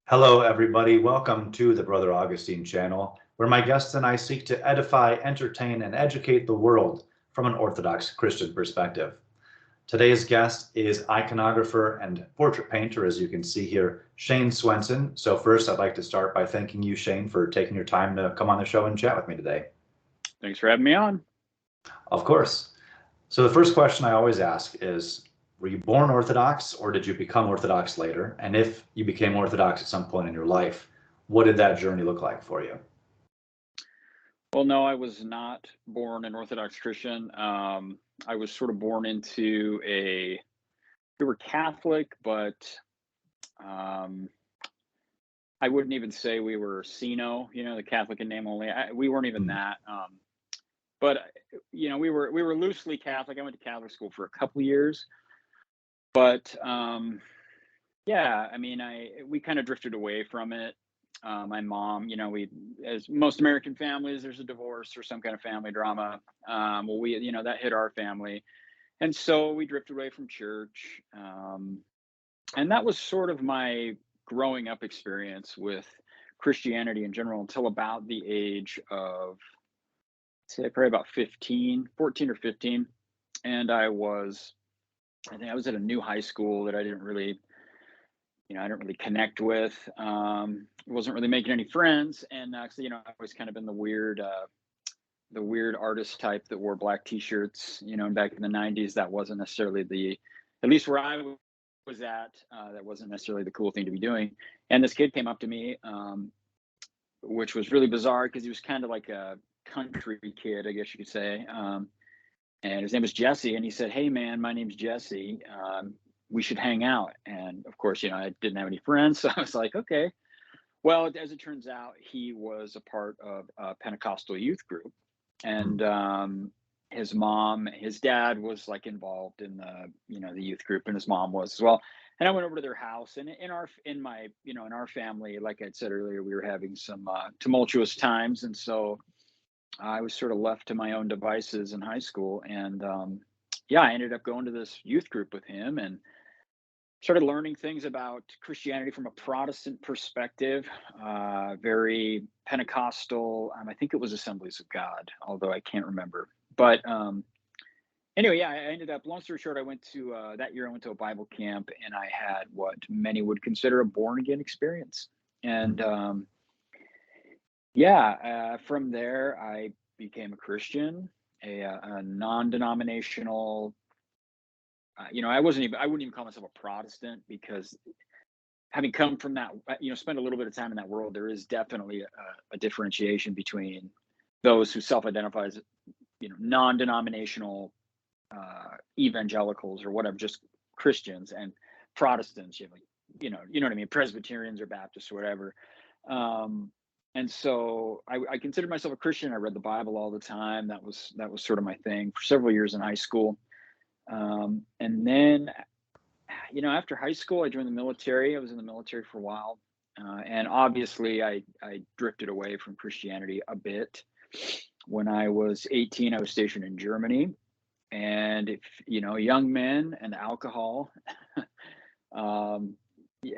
Hello, everybody. Welcome to the Brother Augustine channel, where my guests and I seek to edify, entertain, and educate the world from an Orthodox Christian perspective. Today's guest is iconographer and portrait painter, as you can see here, Shayne Swenson. So first, I'd like to start by thanking you, Shayne, for taking your time to come on the show and chat with me today. Thanks for having me on. Of course. So the first question I always ask is, were you born Orthodox or did you become Orthodox later? And if you became Orthodox at some point in your life, what did that journey look like for you? Well, no, I was not born an Orthodox Christian. I was sort of born into we were Catholic, but I wouldn't even say we were CINO, the Catholic in name only. We weren't even that. But we were loosely Catholic. I went to Catholic school for a couple of years, but we kind of drifted away from it. My mom, as most American families, there's a divorce or some kind of family drama. That hit our family. And so we drifted away from church. And that was sort of my growing up experience with Christianity in general until about the age of, say, probably about 14 or 15. And I think I was at a new high school that I didn't really connect with. Wasn't really making any friends, and I always kind of been the weird artist type that wore black T-shirts. And back in the '90s, that wasn't necessarily at least where I was at, that wasn't necessarily the cool thing to be doing. And this kid came up to me, which was really bizarre because he was kind of like a country kid, I guess you could say. And his name was Jesse, and he said, "Hey, man, my name's Jesse. We should hang out." And of course, I didn't have any friends, so I was like, okay. Well, as it turns out, he was a part of a Pentecostal youth group, and his dad was like involved in the youth group, and his mom was as well. And I went over to their house, and in our family, like I said earlier, we were having some tumultuous times, and so I was sort of left to my own devices in high school, and I ended up going to this youth group with him and started learning things about Christianity from a Protestant perspective, very Pentecostal. I think it was Assemblies of God, although I can't remember. But anyway, I ended up, long story short, that year I went to a Bible camp, and I had what many would consider a born again experience. And from there, I became a Christian, a non-denominational. I wouldn't even call myself a Protestant, because having come from that, spent a little bit of time in that world, there is definitely a differentiation between those who self-identify as, non-denominational evangelicals or whatever, just Christians, and Protestants. You know what I mean, Presbyterians or Baptists or whatever. And so I considered myself a Christian. I read the Bible all the time. That was sort of my thing for several years in high school. And then, after high school, I joined the military. I was in the military for a while. And obviously I drifted away from Christianity a bit. When I was 18, I was stationed in Germany. And if, young men and alcohol,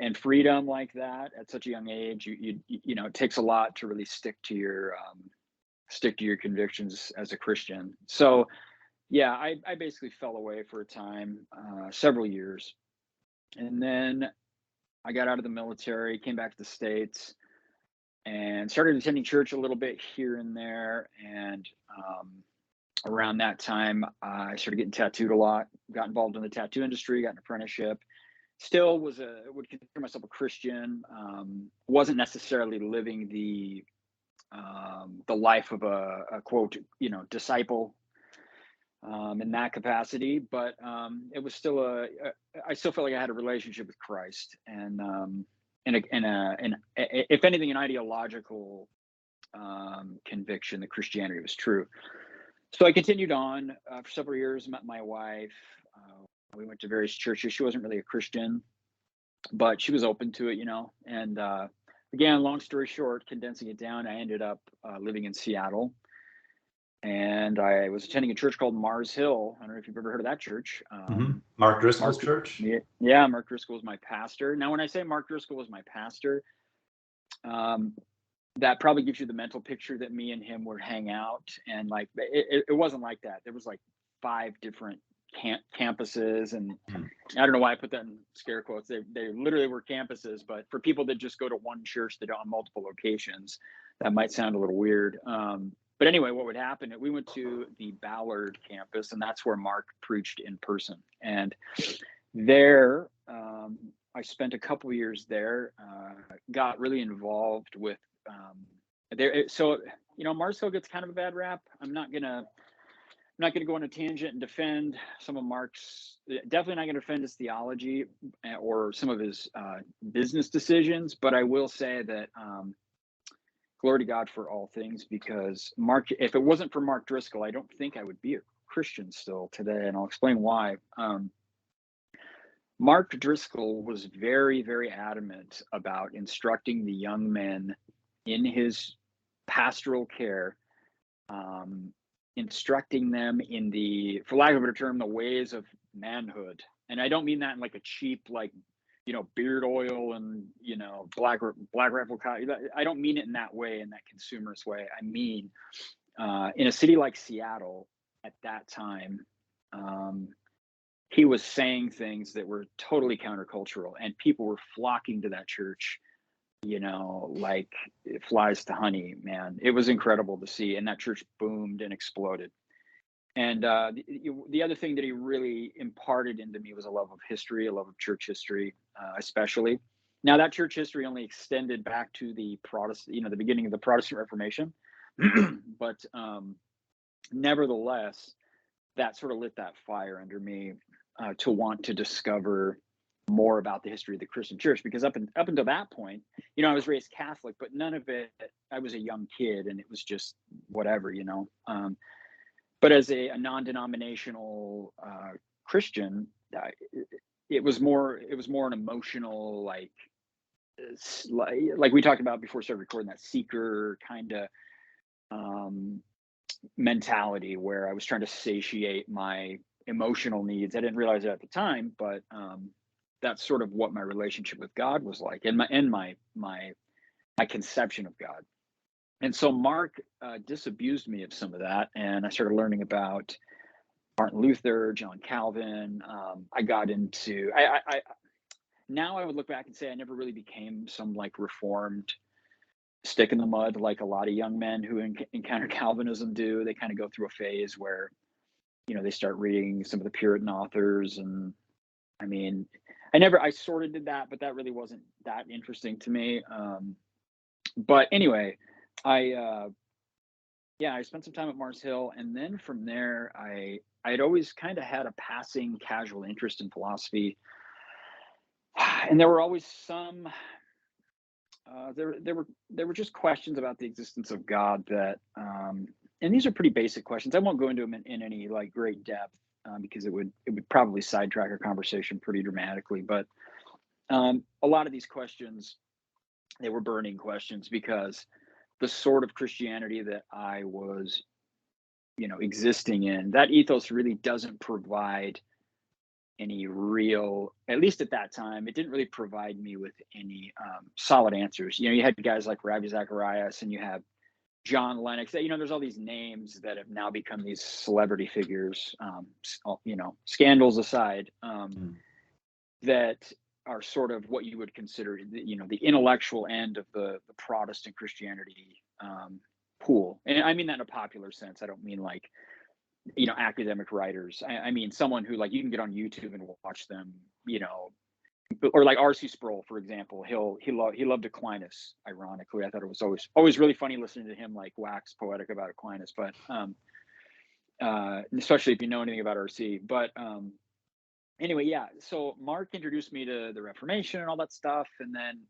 and freedom like that at such a young age, it takes a lot to really stick to your convictions as a Christian. So yeah, I basically fell away for a time, several years. And then I got out of the military, came back to the States, and started attending church a little bit here and there. And around that time, I started getting tattooed a lot, got involved in the tattoo industry, got an apprenticeship. Still would consider myself a Christian. Wasn't necessarily living the life of a quote, disciple, in that capacity, but it was still I still felt like I had a relationship with Christ, and if anything, an ideological conviction that Christianity was true. So I continued on for several years, met my wife. We went to various churches. She wasn't really a Christian, but she was open to it, and again, long story short, condensing it down, I ended up living in Seattle. And I was attending a church called Mars Hill. I don't know if you've ever heard of that church. Mark Driscoll's church? Yeah, Mark Driscoll was my pastor. Now, when I say Mark Driscoll was my pastor, that probably gives you the mental picture that me and him would hang out. And like, it wasn't like that. There was like 5 different campuses, and Hmm. I don't know why I put that in scare quotes. They literally were campuses, but for people that just go to one church that on multiple locations, that might sound a little weird. But anyway, what would happen? We went to the Ballard campus, and that's where Mark preached in person. And there, I spent a couple of years there. Got really involved with there. So Mars Hill gets kind of a bad rap. I'm not gonna go on a tangent and defend some of Mark's. Definitely not gonna defend his theology or some of his business decisions. But I will say that glory to God for all things, because Mark, if it wasn't for Mark Driscoll, I don't think I would be a Christian still today, and I'll explain why. Mark Driscoll was very, very adamant about instructing the young men in his pastoral care, instructing them in the, for lack of a better term, the ways of manhood. And I don't mean that in like a cheap, like, beard oil and, black rifle. I don't mean it in that way, in that consumerist way. I mean, in a city like Seattle at that time, he was saying things that were totally countercultural, and people were flocking to that church, like flies to honey, man. It was incredible to see. And that church boomed and exploded. And the other thing that he really imparted into me was a love of history, a love of church history, especially. Now, that church history only extended back to the Protestant, the beginning of the Protestant Reformation. But nevertheless, that sort of lit that fire under me to want to discover more about the history of the Christian church, because up until that point, I was raised Catholic, but none of it, I was a young kid and it was just whatever, but as a non-denominational Christian, it was more an emotional, like we talked about before we started recording, that seeker kind of mentality, where I was trying to satiate my emotional needs. I didn't realize it at the time, but that's sort of what my relationship with God was like, and my conception of God. And so Mark disabused me of some of that, and I started learning about Martin Luther, John Calvin. I got into I now I would look back and say I never really became some like reformed stick in the mud like a lot of young men who encounter Calvinism do. They kind of go through a phase where they start reading some of the Puritan authors, and I mean, I sort of did that, but that really wasn't that interesting to me. But anyway, I spent some time at Mars Hill, and then from there, I'd always kind of had a passing casual interest in philosophy, and there were always some there were just questions about the existence of God that, and these are pretty basic questions. I won't go into them in any like great depth, because it would probably sidetrack our conversation pretty dramatically. But a lot of these questions, they were burning questions, because the sort of Christianity that I was, existing in, that ethos really doesn't provide any real, at least at that time, it didn't really provide me with any solid answers. You had guys like Ravi Zacharias, and you have John Lennox. There's all these names that have now become these celebrity figures, scandals aside, that are sort of what you would consider, the intellectual end of the Protestant Christianity pool. And I mean that in a popular sense. I don't mean like, academic writers. I mean someone who, like, you can get on YouTube and watch them, or like R.C. Sproul, for example. He loved Aquinas. Ironically, I thought it was always really funny listening to him like wax poetic about Aquinas. But especially if you know anything about R.C. But anyway, yeah. So Mark introduced me to the Reformation and all that stuff, and then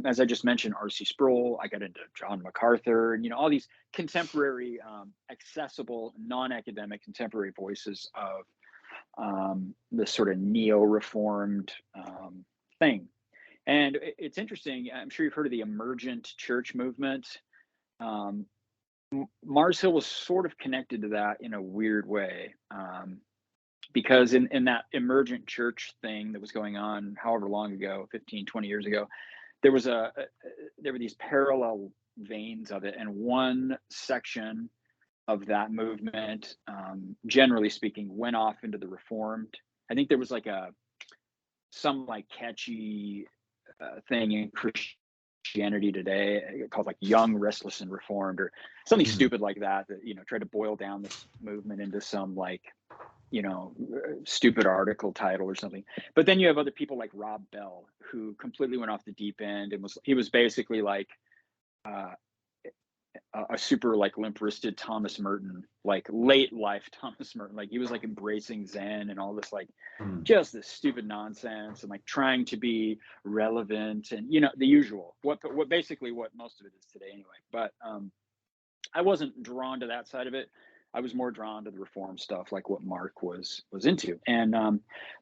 as I just mentioned, R.C. Sproul. I got into John MacArthur, and all these contemporary, accessible, non-academic contemporary voices of this sort of neo-reformed thing. And it's interesting. I'm sure you've heard of the emergent church movement. Mars Hill was sort of connected to that in a weird way, because in that emergent church thing that was going on however long ago, 15, 20 years ago, there was there were these parallel veins of it, and one section of that movement, generally speaking, went off into the Reformed. I think there was like some like catchy thing in Christianity Today called like Young, Restless, and Reformed, or something stupid like that, you know, tried to boil down this movement into some like, you know, stupid article title or something. But then you have other people like Rob Bell, who completely went off the deep end and he was basically like a super like limp-wristed Thomas Merton, like late life Thomas Merton. Like he was like embracing Zen and all this like just this stupid nonsense and like trying to be relevant and, you know, the usual, what basically what most of it is today anyway. But I wasn't drawn to that side of it. I was more drawn to the Reform stuff, like what Mark was into. And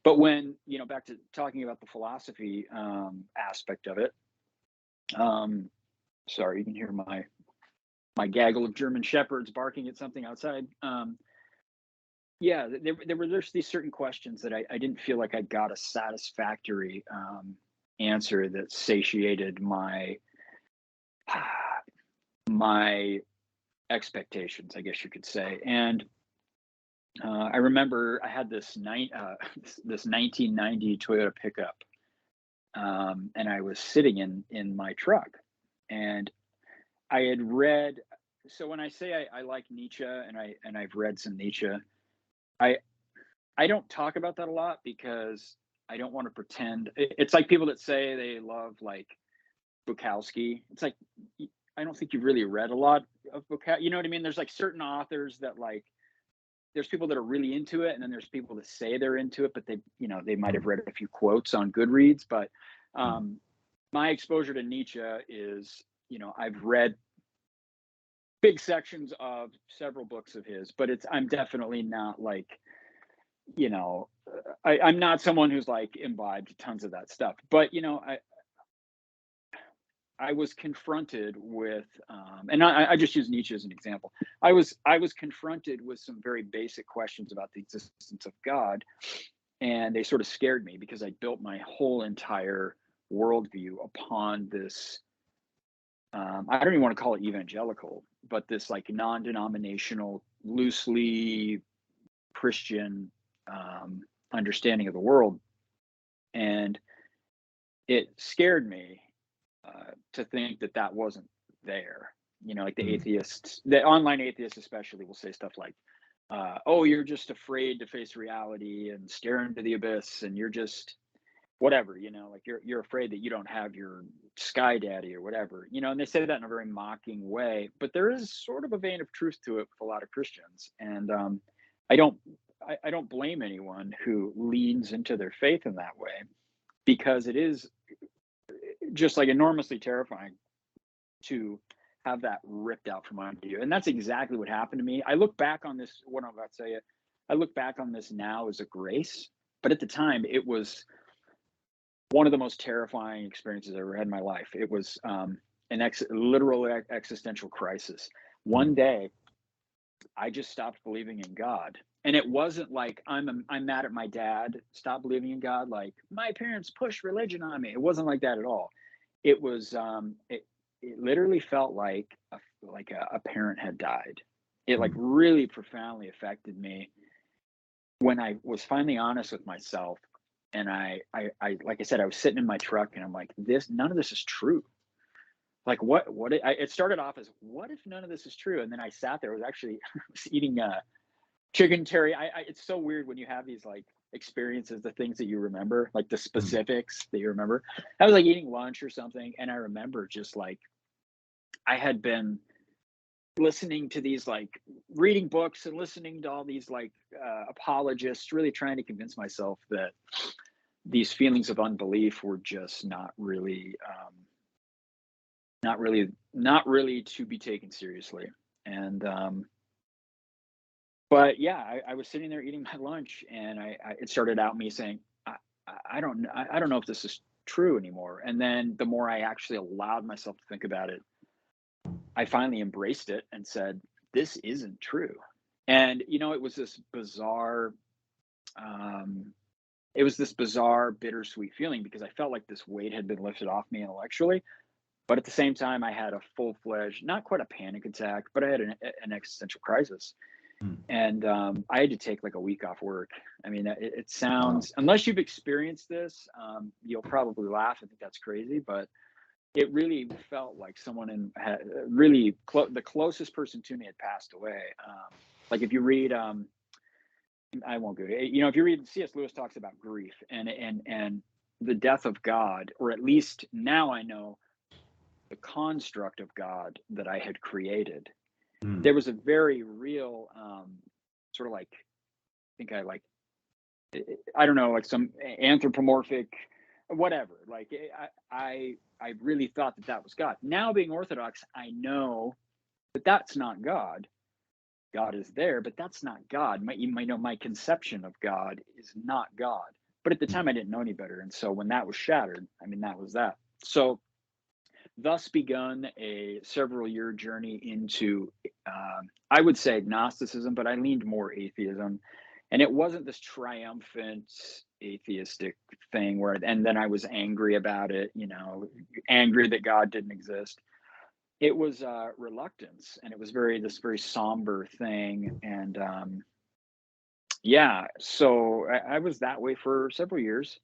but when, you know, back to talking about the philosophy aspect of it, sorry, you can hear my gaggle of German shepherds barking at something outside. Yeah, there were these certain questions that I didn't feel like I got a satisfactory answer that satiated my expectations, I guess you could say. And I remember I had this 1990 Toyota pickup, and I was sitting in my truck, and I had read. So when I say I like Nietzsche and I've read some Nietzsche, I don't talk about that a lot because I don't want to pretend. It's like people that say they love like Bukowski. It's like, I don't think you've really read a lot of Bukowski. You know what I mean? There's like certain authors that like, there's people that are really into it, and then there's people that say they're into it, but they, you know, they might have read a few quotes on Goodreads. But my exposure to Nietzsche is, you know, I've read big sections of several books of his, but I'm definitely not like, you know, I'm not someone who's like imbibed tons of that stuff. But, you know, I was confronted with, and I just use Nietzsche as an example. I was confronted with some very basic questions about the existence of God, and they sort of scared me because I built my whole entire worldview upon this. I don't even want to call it evangelical, but this like non-denominational, loosely Christian understanding of the world, and it scared me to think that wasn't there. You know, like the atheists, the online atheists especially, will say stuff like, oh, you're just afraid to face reality and stare into the abyss, and you're just whatever, you know, like you're afraid that you don't have your sky daddy or whatever, you know. And they say that in a very mocking way, but there is sort of a vein of truth to it with a lot of Christians. And I don't blame anyone who leans into their faith in that way, because it is just like enormously terrifying to have that ripped out from under you. And that's exactly what happened to me. I look back on this, what I'm about to say, I look back on this now as a grace, but at the time it was one of the most terrifying experiences I ever had in my life. It was literal existential crisis. One day, I just stopped believing in God, and it wasn't like I'm mad at my dad. Stop believing in God. Like my parents pushed religion on me. It wasn't like that at all. It was it literally felt like a parent had died. It like really profoundly affected me when I was finally honest with myself. And I like I said, I was sitting in my truck and I'm like, none of this is true. Like it started off as, what if none of this is true? And then I sat there, I was eating chicken terry. It's so weird when you have these like experiences, the things that you remember, like the specifics that you remember. I was like eating lunch or something. And I remember just like, I had been listening to these, like reading books and listening to all these like apologists, really trying to convince myself that these feelings of unbelief were just not really to be taken seriously. And but yeah, I was sitting there eating my lunch, and it started out me saying, I don't know if this is true anymore. And then the more I actually allowed myself to think about it, I finally embraced it and said, this isn't true. And, you know, it was this bizarre it was this bizarre, bittersweet feeling because I felt like this weight had been lifted off me intellectually. But at the same time, I had a full-fledged, not quite a panic attack, but I had an existential crisis. Mm. And I had to take like a week off work. I mean, it Wow. sounds, unless you've experienced this, you'll probably laugh and think that's crazy, but it really felt like someone had really the closest person to me had passed away. Like if you read, I won't go. If you read C.S. Lewis talks about grief and the death of God, or at least now I know the construct of God that I had created. Mm. There was a very real sort of like I think I don't know, like some anthropomorphic whatever. Like I really thought that was God. Now being Orthodox, I know that that's not God. God is there, but that's not God. You might know my conception of God is not God. But at the Mm. time, I didn't know any better, and so when that was shattered, I mean, that was that. So thus begun a several-year journey into, I would say agnosticism, but I leaned more atheism. And it wasn't this triumphant atheistic thing where, and then I was angry about it, angry that God didn't exist. It was reluctance, and it was this very somber thing. And yeah, so I was that way for several years.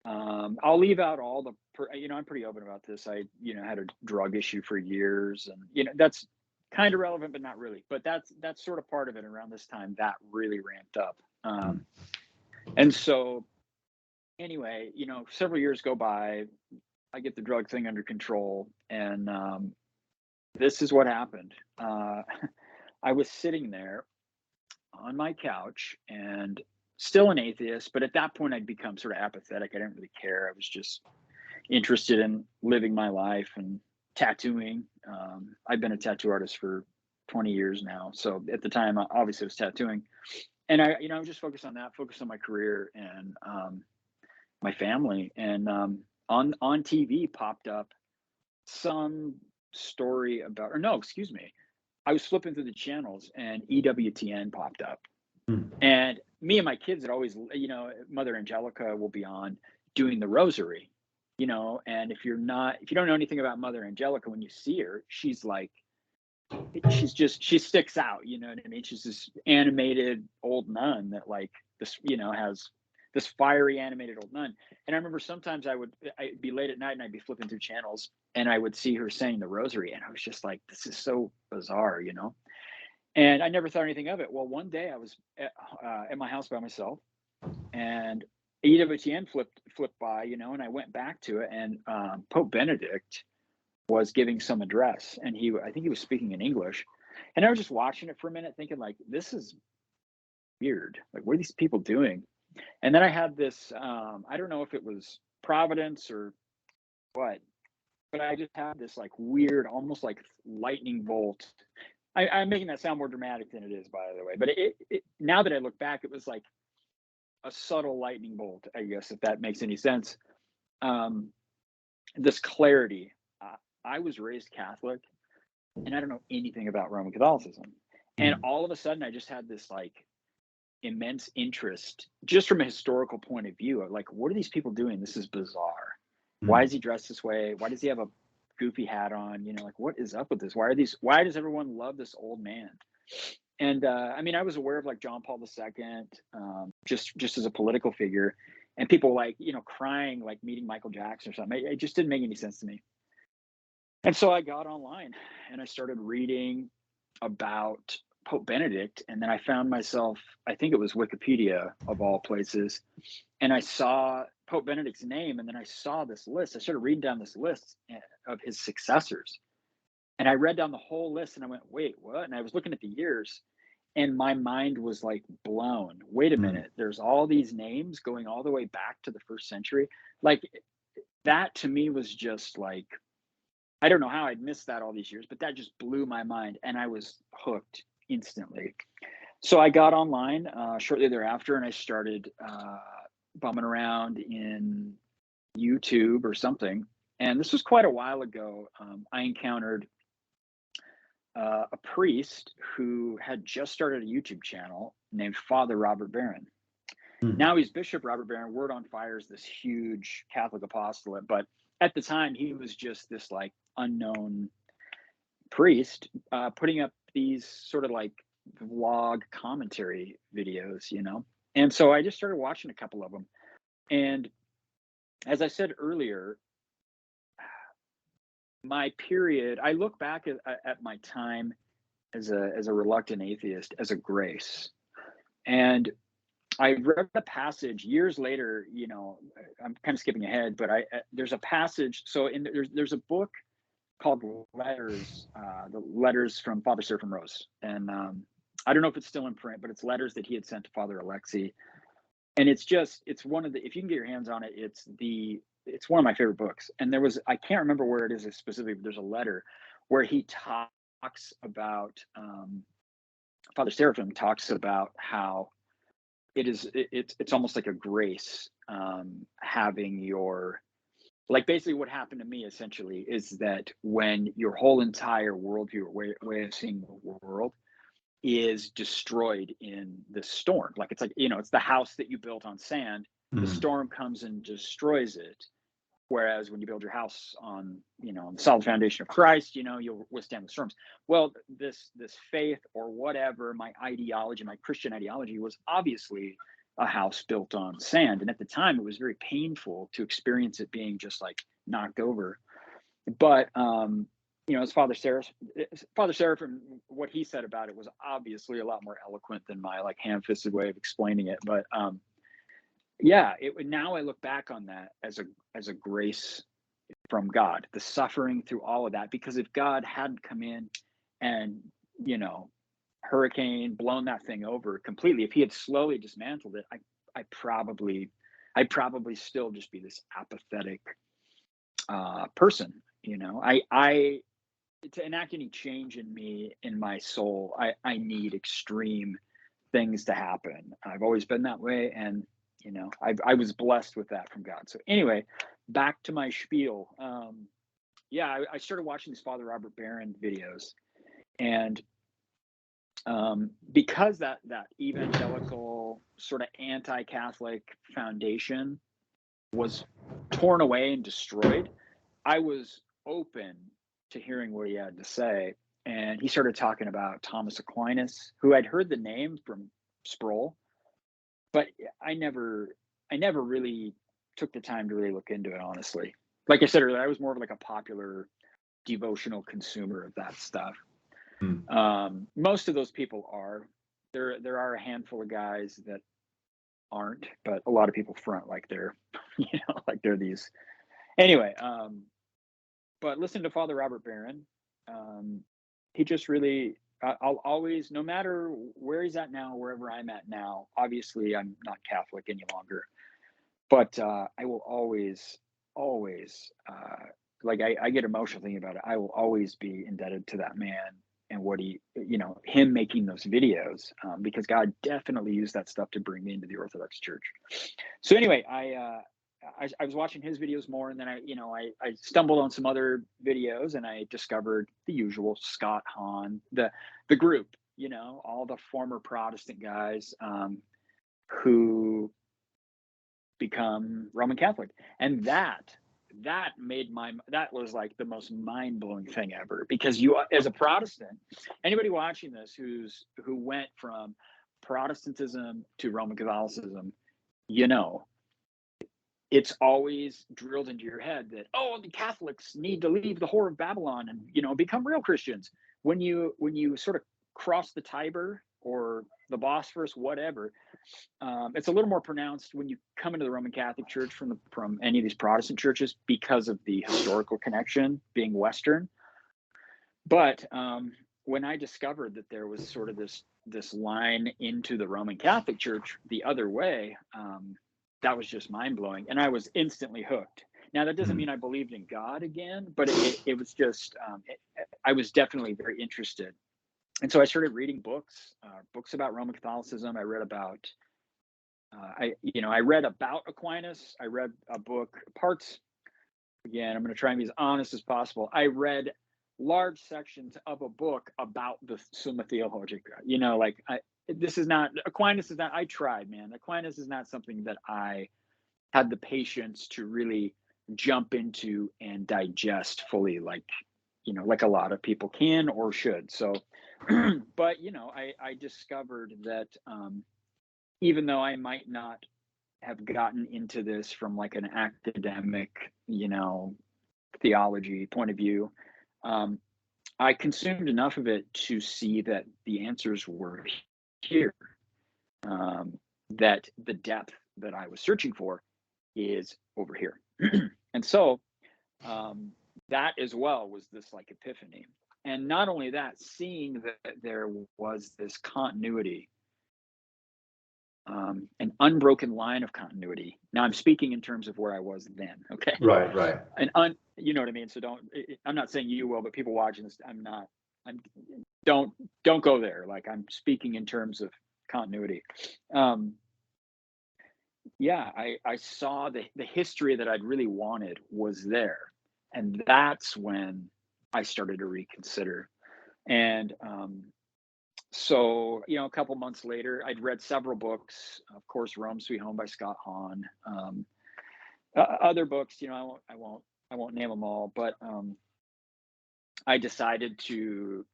I'll leave out all I'm pretty open about this. I, had a drug issue for years, and that's kind of relevant, but not really. But that's sort of part of it. Around this time, that really ramped up. Mm. And so, anyway, several years go by. I get the drug thing under control, and this is what happened. I was sitting there on my couch and still an atheist, but at that point I'd become sort of apathetic. I didn't really care. I was just interested in living my life and tattooing. I've been a tattoo artist for 20 years now. So at the time, obviously I was tattooing, and I was just focused on that, focused on my career and my family. And on TV popped up some story about, or no, excuse me. I was flipping through the channels and EWTN popped up. Mm. And me and my kids had always, Mother Angelica will be on doing the rosary, and if you don't know anything about Mother Angelica, when you see her, she's like, she sticks out, you know what I mean? She's this animated old nun that like this, has this fiery animated old nun. And I remember sometimes I'd be late at night and I'd be flipping through channels and I would see her saying the rosary. And I was just like, this is so bizarre, And I never thought anything of it. Well, one day I was at my house by myself, and EWTN flipped by, and I went back to it, and Pope Benedict was giving some address, and I think he was speaking in English, and I was just watching it for a minute, thinking like, this is weird. Like, what are these people doing? And then I had this, I don't know if it was Providence or what, but I just had this like weird, almost like lightning bolt. I'm making that sound more dramatic than it is, by the way. But now that I look back, it was like a subtle lightning bolt, I guess, if that makes any sense. This clarity. I was raised Catholic, and I don't know anything about Roman Catholicism. And Mm. all of a sudden, I just had this like immense interest, just from a historical point of view. Like, what are these people doing? This is bizarre. Why Mm. is he dressed this way? Why does he have a goofy hat on? Like, what is up with this? Why does everyone love this old man? And I mean, I was aware of like John Paul II, just as a political figure, and people like, crying, like meeting Michael Jackson or something. It just didn't make any sense to me. And so I got online and I started reading about Pope Benedict. And then I found myself, I think it was Wikipedia of all places, and I saw Pope Benedict's name. And then I saw this list. I started reading down this list of his successors. And I read down the whole list and I went, wait, what? And I was looking at the years and my mind was like blown. Wait a Mm. minute. There's all these names going all the way back to the first century. Like, that to me was just like, I don't know how I'd missed that all these years, but that just blew my mind and I was hooked instantly. So I got online shortly thereafter and I started bumming around in YouTube or something. And this was quite a while ago. I encountered a priest who had just started a YouTube channel named Father Robert Barron. Hmm. Now he's Bishop Robert Barron. Word on Fire is this huge Catholic apostolate, but at the time he was just this like unknown priest putting up these sort of like vlog commentary videos, you know. And so I just started watching a couple of them. And as I said earlier, my period, I look back at my time as a reluctant atheist as a grace. And I read a passage years later, you know, I'm kind of skipping ahead, but there's a passage. So there's a book called Letters, the letters from Father Seraphim Rose. And I don't know if it's still in print, but it's letters that he had sent to Father Alexei. And it's one of the, if you can get your hands on it, it's one of my favorite books. And I can't remember where it is specifically, but there's a letter where he talks about, Father Seraphim talks about how it's almost like a grace, having your, like basically what happened to me essentially is that when your whole entire worldview or way of seeing the world is destroyed in the storm, like it's like, you know, it's the house that you built on sand, the Hmm. storm comes and destroys it. Whereas when you build your house on, you know, on the solid foundation of Christ, you know, you'll withstand the storms. Well, this faith or whatever, my ideology, my Christian ideology was obviously a house built on sand. And at the time it was very painful to experience it being just like knocked over. But you know, as Father Seraphim, what he said about it was obviously a lot more eloquent than my like ham-fisted way of explaining it. But yeah, now I look back on that as a grace from God, the suffering through all of that. Because if God hadn't come in and, you know, hurricane blown that thing over completely, if he had slowly dismantled it, I'd probably still just be this apathetic person. You know, I to enact any change in me, in my soul, I need extreme things to happen. I've always been that way, and you know, I was blessed with that from God. So anyway, back to my spiel. Yeah, I started watching these Father Robert Barron videos, and because that evangelical sort of anti-Catholic foundation was torn away and destroyed, I was open to hearing what he had to say. And he started talking about Thomas Aquinas, who I'd heard the name from Sproul, but I never really took the time to really look into it, honestly. Like I said earlier, I was more of like a popular devotional consumer of that stuff. Hmm. Most of those people are. There are a handful of guys that aren't, but a lot of people front like they're, you know, like they're these. Anyway, but listen to Father Robert Barron. He just really, I'll always, no matter where he's at now, wherever I'm at now, obviously I'm not Catholic any longer, but I will always, like I get emotional thinking about it. I will always be indebted to that man and what he, you know, him making those videos, because God definitely used that stuff to bring me into the Orthodox Church. So anyway, I was watching his videos more, and then I stumbled on some other videos, and I discovered the usual Scott Hahn, the group, you know, all the former Protestant guys who become Roman Catholic, and that was like the most mind-blowing thing ever, because you, as a Protestant, anybody watching this who went from Protestantism to Roman Catholicism, you know, it's always drilled into your head that, oh, the Catholics need to leave the whore of Babylon and, you know, become real Christians. When you sort of cross the Tiber or the Bosphorus, whatever, it's a little more pronounced when you come into the Roman Catholic Church from any of these Protestant churches, because of the historical connection being Western. But when I discovered that there was sort of this line into the Roman Catholic Church the other way, that was just mind blowing, and I was instantly hooked. Now that doesn't mean I believed in God again, but it was just I was definitely very interested, and so I started reading books about Roman Catholicism. I read about I read about Aquinas. I read a book parts. Again, I'm going to try and be as honest as possible. I read large sections of a book about the Summa Theologica. You know, like this is not, Aquinas is not, I tried, man. Aquinas is not something that I had the patience to really jump into and digest fully, like, like a lot of people can or should. So, but, I discovered that even though I might not have gotten into this from like an academic, theology point of view, I consumed enough of it to see that the answers were here, that the depth that I was searching for is over here. And so that as well was this like epiphany. And not only that, seeing that there was this continuity, an unbroken line of continuity. Now I'm speaking in terms of where I was then. Okay. Right. You know what I mean? So I'm not saying you will, but people watching this, don't go there. Like, I'm speaking in terms of continuity. Yeah, I saw the history that I'd really wanted was there. And that's when I started to reconsider. And so, a couple months later, I'd read several books, of course, Rome Sweet Home by Scott Hahn, other books, I won't name them all, but I decided to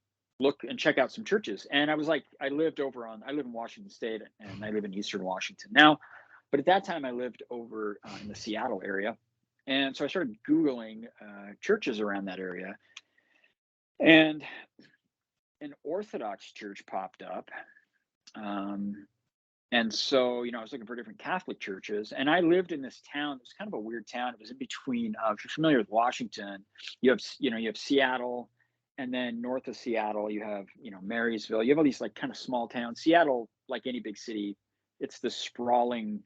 look and check out some churches. And I was like, I live in Washington State, and I live in Eastern Washington now. But at that time, I lived over in the Seattle area. And so I started Googling churches around that area. And an Orthodox church popped up. And so, I was looking for different Catholic churches. And I lived in this town. It was kind of a weird town. It was in between, if you're familiar with Washington, you have Seattle. And then north of Seattle, you have, Marysville. You have all these like kind of small towns. Seattle, like any big city, it's the sprawling,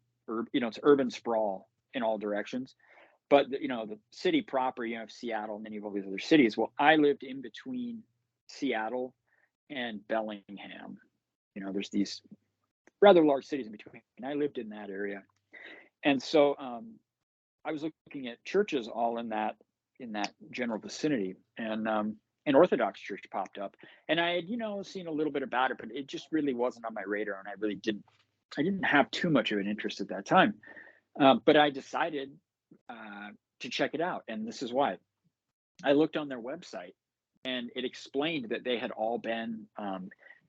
it's urban sprawl in all directions. But, the city proper, you have Seattle, and then you have all these other cities. Well, I lived in between Seattle and Bellingham. There's these rather large cities in between, and I lived in that area. And so I was looking at churches all in that general vicinity, and an Orthodox church popped up, and I had seen a little bit about it, but it just really wasn't on my radar, and I didn't have too much of an interest at that time. But I decided to check it out, and this is why. I looked on their website, and it explained that they had all been,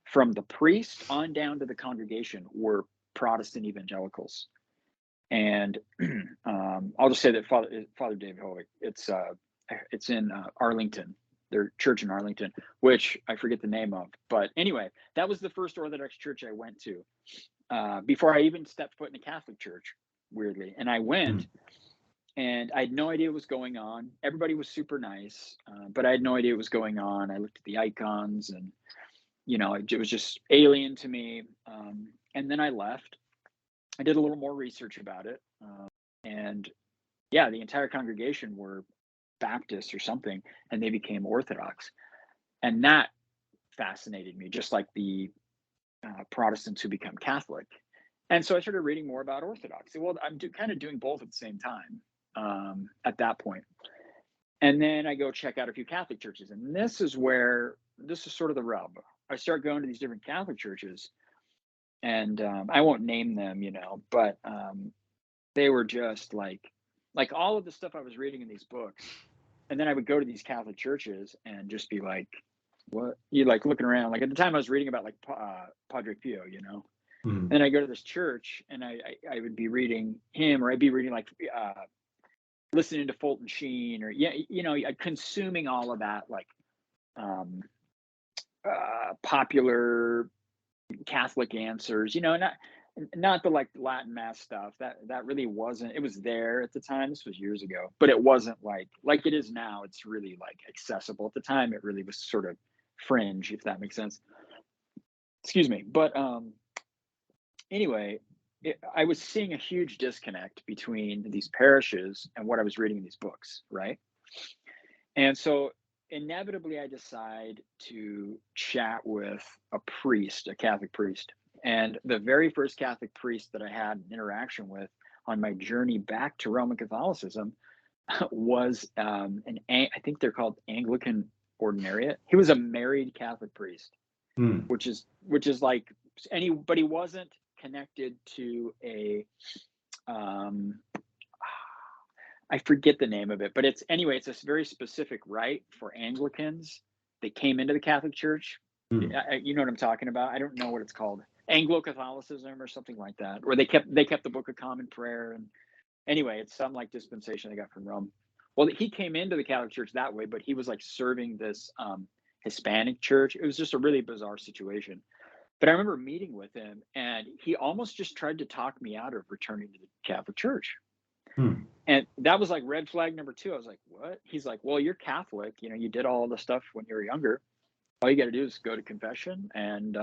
from the priest on down to the congregation, were Protestant evangelicals. And I'll just say that Father David Hovick, it's in Arlington, their church in Arlington, which I forget the name of. But anyway, that was the first Orthodox church I went to before I even stepped foot in a Catholic church, weirdly. And I went. And I had no idea what was going on. Everybody was super nice, but I had no idea what was going on. I looked at the icons, and it was just alien to me. And then I left. I did a little more research about it, and yeah, the entire congregation were Baptists or something, and they became Orthodox, and that fascinated me, just like the Protestants who become Catholic. And so I started reading more about Orthodoxy. Well, I'm kind of doing both at the same time. At that point. And then I go check out a few Catholic churches. And this is sort of the rub. I start going to these different Catholic churches, and I won't name them, but they were just like all of the stuff I was reading in these books. And then I would go to these Catholic churches and just be like, what? You like looking around. Like at the time I was reading about like Padre Pio, And I go to this church, and I would be reading him, or I'd be reading like listening to Fulton Sheen, or consuming all of that like popular Catholic answers, not the like Latin mass stuff that really wasn't. It was there at the time. This was years ago, but it wasn't like it is now. It's really like accessible. At the time, it really was sort of fringe, if that makes sense. Excuse me, but anyway. I was seeing a huge disconnect between these parishes and what I was reading in these books, right? And so inevitably I decide to chat with a priest, a Catholic priest. And the very first Catholic priest that I had an interaction with on my journey back to Roman Catholicism was I think they're called Anglican ordinariate. He was a married Catholic priest, which is like but he wasn't connected to a, I forget the name of it, but it's a very specific rite for Anglicans that came into the Catholic Church. Hmm. You know what I'm talking about? I don't know what it's called. Anglo-Catholicism or something like that. Or they kept the Book of Common Prayer. And anyway, it's some like dispensation they got from Rome. Well, he came into the Catholic Church that way, but he was like serving this Hispanic church. It was just a really bizarre situation. But I remember meeting with him, and he almost just tried to talk me out of returning to the Catholic Church. Hmm. And that was like red flag number 2. I was like, what? He's like, well, you're Catholic. You know, you did all the stuff when you were younger. All you got to do is go to confession, and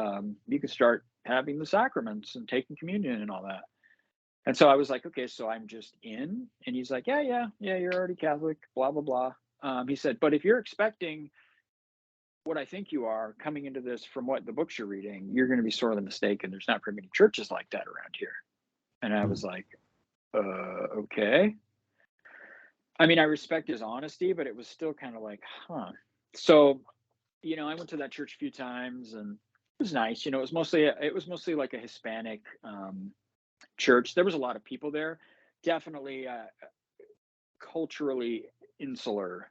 you can start having the sacraments and taking communion and all that. And so I was like, okay, so I'm just in. And he's like, yeah, you're already Catholic, blah, blah, blah. He said, but if you're expecting what I think you are coming into this from what the books you're reading, you're going to be sorely mistaken. There's not very many churches like that around here. And I was like, okay. I mean, I respect his honesty, but it was still kind of like, huh. So, you know, I went to that church a few times, and it was nice. You know, it was mostly like a Hispanic church. There was a lot of people there, definitely culturally insular,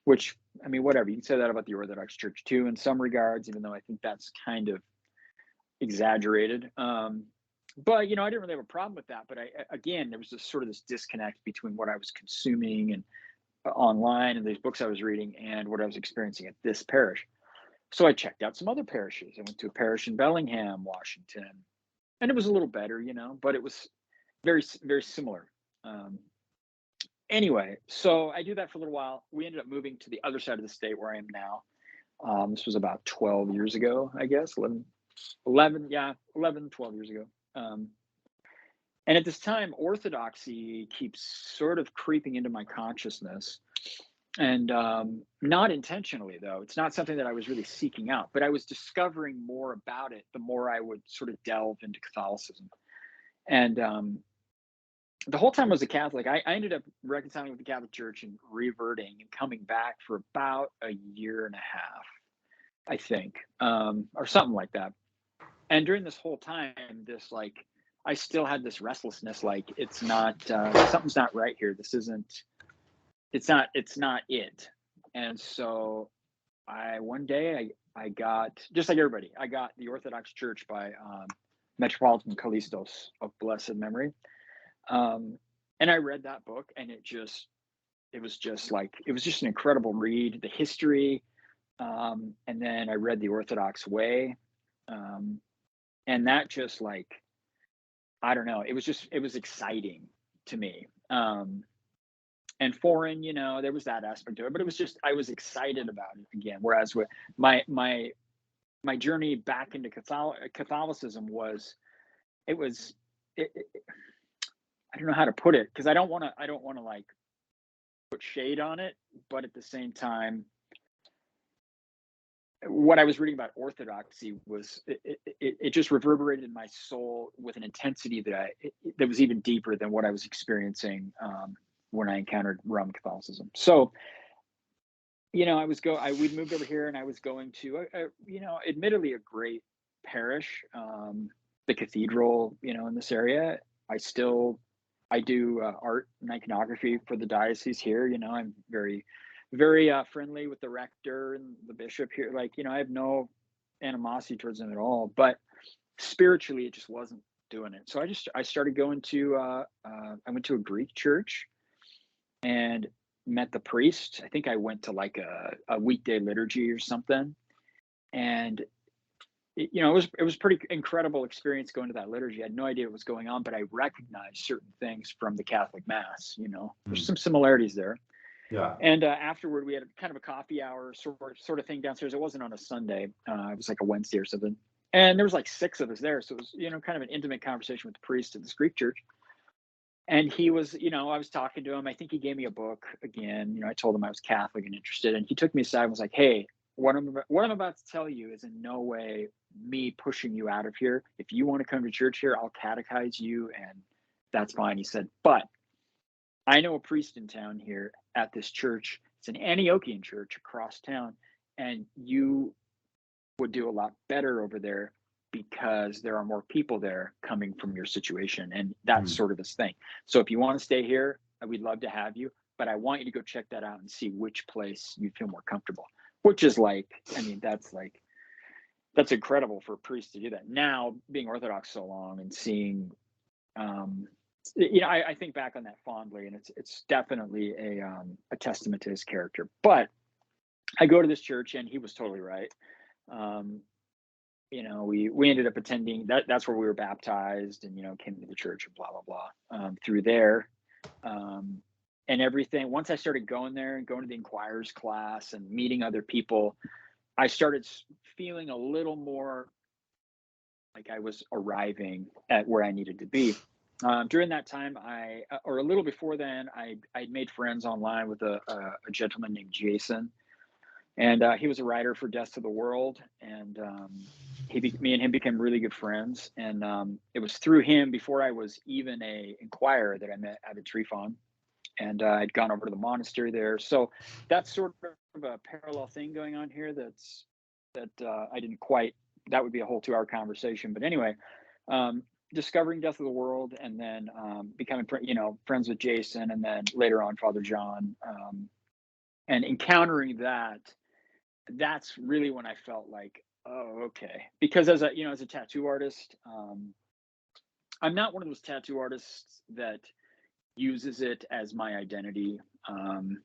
which, I mean, whatever, you can say that about the Orthodox Church too in some regards, even though I think that's kind of exaggerated. But, you know, I didn't really have a problem with that. But again, there was this disconnect between what I was consuming and online and these books I was reading and what I was experiencing at this parish. So I checked out some other parishes. I went to a parish in Bellingham, Washington, and it was a little better, you know, but it was very, very similar. Anyway, so I do that for a little while. We ended up moving to the other side of the state where I am now. This was about 12 years ago, I guess, 12 years ago. And at this time, Orthodoxy keeps sort of creeping into my consciousness. And not intentionally, though. It's not something that I was really seeking out, but I was discovering more about it the more I would sort of delve into Catholicism. And the whole time I was a Catholic, I ended up reconciling with the Catholic Church and reverting and coming back for about a year and a half, I think, or something like that. And during this whole time, I still had this restlessness, like it's not, something's not right here. It's not it. And so one day I got, just like everybody, I got The Orthodox Church by Metropolitan Callistos of blessed memory. And I read that book, and it was just an incredible read, the history. And then I read The Orthodox Way. And that just I don't know, it was exciting to me. And foreign, you know, there was that aspect to it, but I was excited about it again. Whereas with my journey back into Catholicism I don't know how to put it, because I don't want to like put shade on it, but at the same time, what I was reading about Orthodoxy was it just reverberated in my soul with an intensity that was even deeper than what I was experiencing when I encountered Roman Catholicism. So, you know, we'd moved over here, and I was going to you know, admittedly a great parish, the cathedral, you know, in this area. I do art and iconography for the diocese here. You know, I'm very, very friendly with the rector and the bishop here. Like, you know, I have no animosity towards them at all. But spiritually, it just wasn't doing it. So I started going to I went to a Greek church and met the priest. I think I went to like a weekday liturgy or something, and you know, it was pretty incredible experience going to that liturgy. I had no idea what was going on, but I recognized certain things from the Catholic Mass. You know, there's some similarities there. Yeah. And afterward, we had kind of a coffee hour sort of thing downstairs. It wasn't on a Sunday; it was like a Wednesday or something. And there was like 6 of us there, so it was, you know, kind of an intimate conversation with the priest at this Greek church. And he was, you know, I was talking to him. I think he gave me a book again. You know, I told him I was Catholic and interested, and he took me aside and was like, "Hey, what I'm about to tell you is in no way me pushing you out of here. If you want to come to church here, I'll catechize you, and that's fine." He said, "But I know a priest in town here at this church. It's an Antiochian church across town, and you would do a lot better over there because there are more people there coming from your situation, and that's sort of this thing. So if you want to stay here, we'd love to have you, but I want you to go check that out and see which place you feel more comfortable. Which is like, I mean, that's incredible for a priest to do that. Now, being Orthodox so long and seeing, I think back on that fondly, and it's definitely a testament to his character. But I go to this church, and he was totally right. We ended up attending that's where we were baptized, and came to the church and blah blah blah through there, and everything. Once I started going there and going to the inquirers class and meeting other people, I started feeling a little more like I was arriving at where I needed to be. During that time, or a little before then, I'd made friends online with a gentleman named Jason. And he was a writer for Death to the World, and me and him became really good friends. And it was through him, before I was even a inquirer, that I met Abbot Trifon, and I'd gone over to the monastery there. So that's sort of a parallel thing going on here. That I didn't quite. That would be a whole 2-hour conversation. But anyway, discovering Death of the World, and then becoming friends with Jason, and then later on Father John, and encountering that. That's really when I felt like, oh, okay. Because as a tattoo artist, I'm not one of those tattoo artists that uses it as my identity. I'm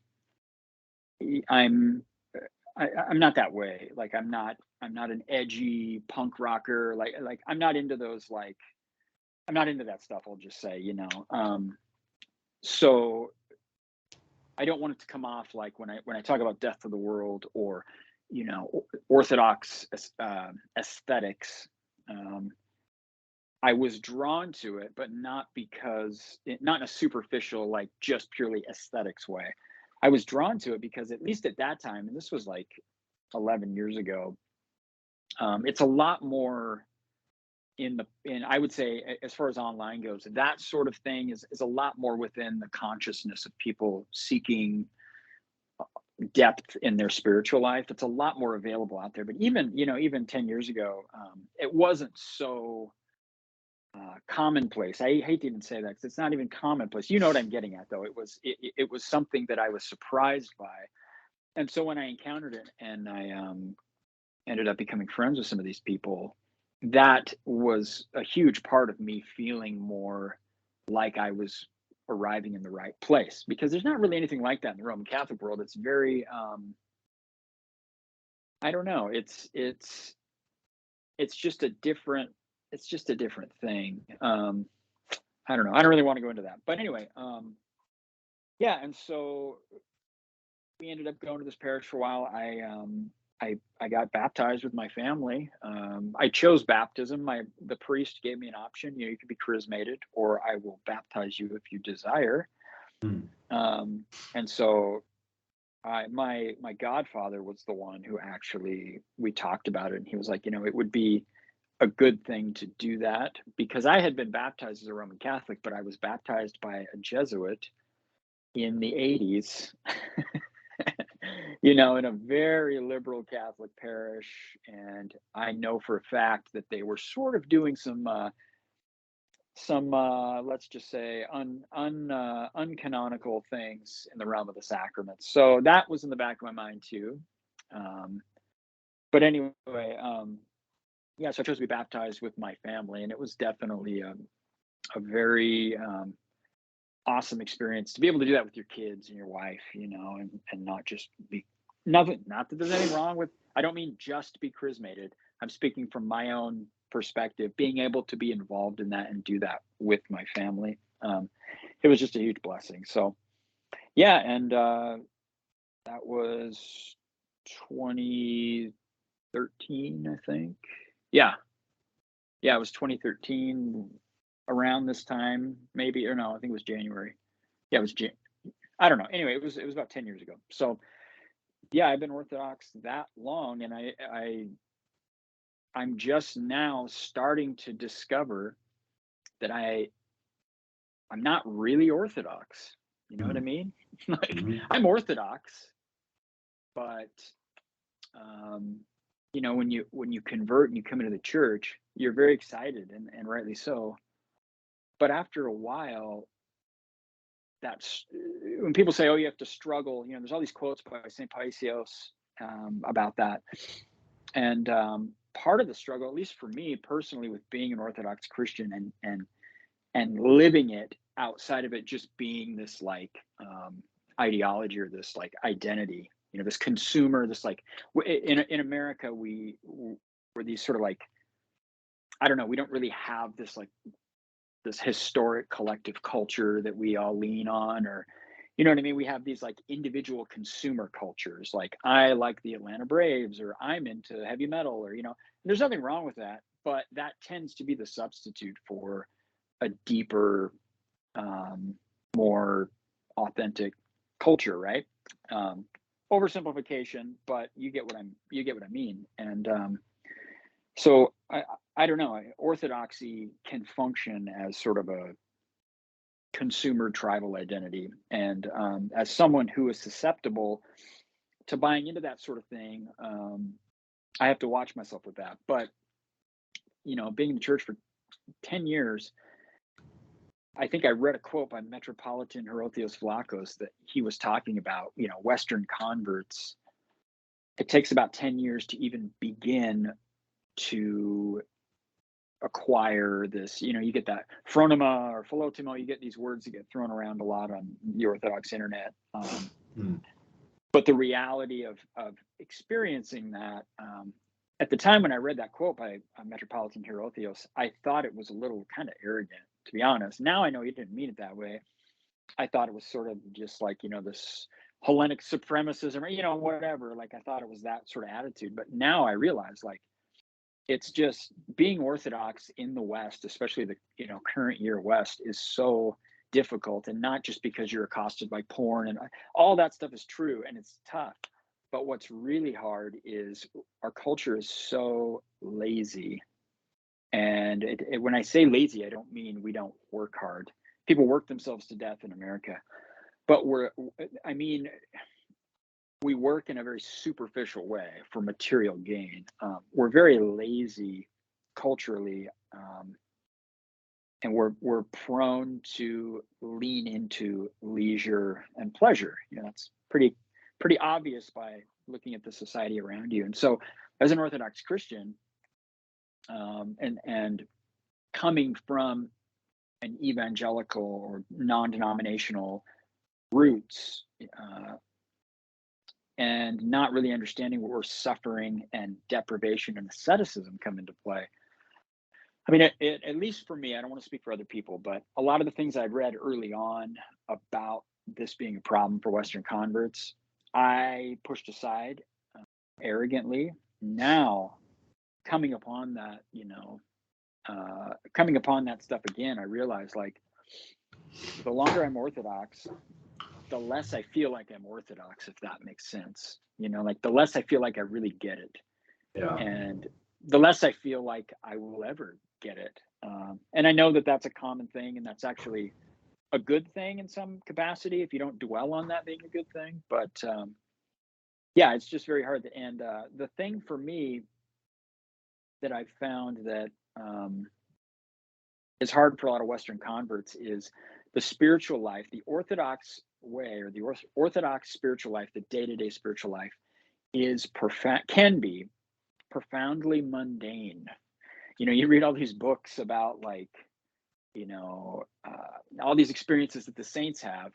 not that way. Like I'm not an edgy punk rocker. Like I'm not into those. Like I'm not into that stuff. I'll just say, So I don't want it to come off like when I talk about Death to the World or Orthodox aesthetics. I was drawn to it, but not not in a superficial, like just purely aesthetics way. I was drawn to it because, at least at that time, and this was like 11 years ago, it's a lot more I would say, as far as online goes, that sort of thing is a lot more within the consciousness of people seeking depth in their spiritual life. It's a lot more available out there. But even 10 years ago, it wasn't so commonplace. I hate to even say that, because it's not even commonplace. You know what I'm getting at, though. It was something that I was surprised by. And so when I encountered it, and I ended up becoming friends with some of these people, that was a huge part of me feeling more like I was arriving in the right place, because there's not really anything like that in the Roman Catholic world. It's very I don't know, it's just a different thing. I don't know, I don't really want to go into that, but anyway, yeah. And so we ended up going to this parish for a while. I got baptized with my family. I chose baptism. The priest gave me an option. You could be chrismated, or I will baptize you if you desire. And so my godfather was the one who actually, we talked about it, and he was like, it would be a good thing to do that, because I had been baptized as a Roman Catholic, but I was baptized by a Jesuit in the 80s. In a very liberal Catholic parish. And I know for a fact that they were sort of doing some let's just say uncanonical things in the realm of the sacraments. So that was in the back of my mind too. But anyway, yeah, so I chose to be baptized with my family, and it was definitely a very awesome experience to be able to do that with your kids and your wife, and not just be not that there's anything wrong with, I don't mean just be chrismated. I'm speaking from my own perspective, being able to be involved in that and do that with my family. It was just a huge blessing. So yeah, and that was 2013, I think. Yeah, it was 2013, around this time, maybe, or no, I think it was January. Yeah, it was I don't know. Anyway, it was about 10 years ago. So yeah, I've been Orthodox that long, and I'm just now starting to discover that I'm not really Orthodox. You know what I mean? Like, I'm Orthodox, but when you convert and you come into the church, you're very excited, and rightly so. But after a while, that's when people say, "Oh, you have to struggle." There's all these quotes by St. Paisios about that, and part of the struggle, at least for me personally, with being an Orthodox Christian and living it outside of it just being this like ideology or this like identity, this consumer, this like in America we're these sort of like, I don't know, we don't really have this like this historic collective culture that we all lean on, or you know what I mean? We have these like individual consumer cultures, like I like the Atlanta Braves, or I'm into heavy metal, or there's nothing wrong with that, but that tends to be the substitute for a deeper, more authentic culture, right? Oversimplification, but you get what I mean. And so I don't know. Orthodoxy can function as sort of a consumer tribal identity, and as someone who is susceptible to buying into that sort of thing, I have to watch myself with that. But being in the church for 10 years, I think I read a quote by Metropolitan Herotheos Vlachos that he was talking about, Western converts. It takes about 10 years to even begin to acquire this, you get that phronema or philotimo, you get these words that get thrown around a lot on the Orthodox internet. But the reality of experiencing that, at the time when I read that quote by Metropolitan Herotheos, I thought it was a little kind of arrogant, to be honest. Now I know he didn't mean it that way. I thought it was sort of just like, this Hellenic supremacism, whatever. Like I thought it was that sort of attitude. But now I realize, like, it's just being Orthodox in the West, especially the current year West, is so difficult. And not just because you're accosted by porn and all that stuff is true and it's tough. But what's really hard is our culture is so lazy. And when I say lazy, I don't mean we don't work hard. People work themselves to death in America. But we work in a very superficial way for material gain. We're very lazy culturally, and we're prone to lean into leisure and pleasure. It's pretty obvious by looking at the society around you. And so, as an Orthodox Christian, and coming from an evangelical or non-denominational roots, and not really understanding where suffering and deprivation and asceticism come into play. I mean, at least for me, I don't want to speak for other people, but a lot of the things I'd read early on about this being a problem for Western converts, I pushed aside arrogantly. Now, coming upon that stuff again, I realize, like, the longer I'm Orthodox, the less I feel like I'm Orthodox, if that makes sense. Like the less I feel like I really get it. Yeah. And the less I feel like I will ever get it. And I know that that's a common thing, and that's actually a good thing in some capacity if you don't dwell on that being a good thing. But yeah, it's just very hard. And the thing for me that I've found that is hard for a lot of Western converts is the spiritual life, the Orthodox way, or the Orthodox spiritual life, the day-to-day spiritual life can be profoundly mundane. You read all these books about, like, all these experiences that the saints have,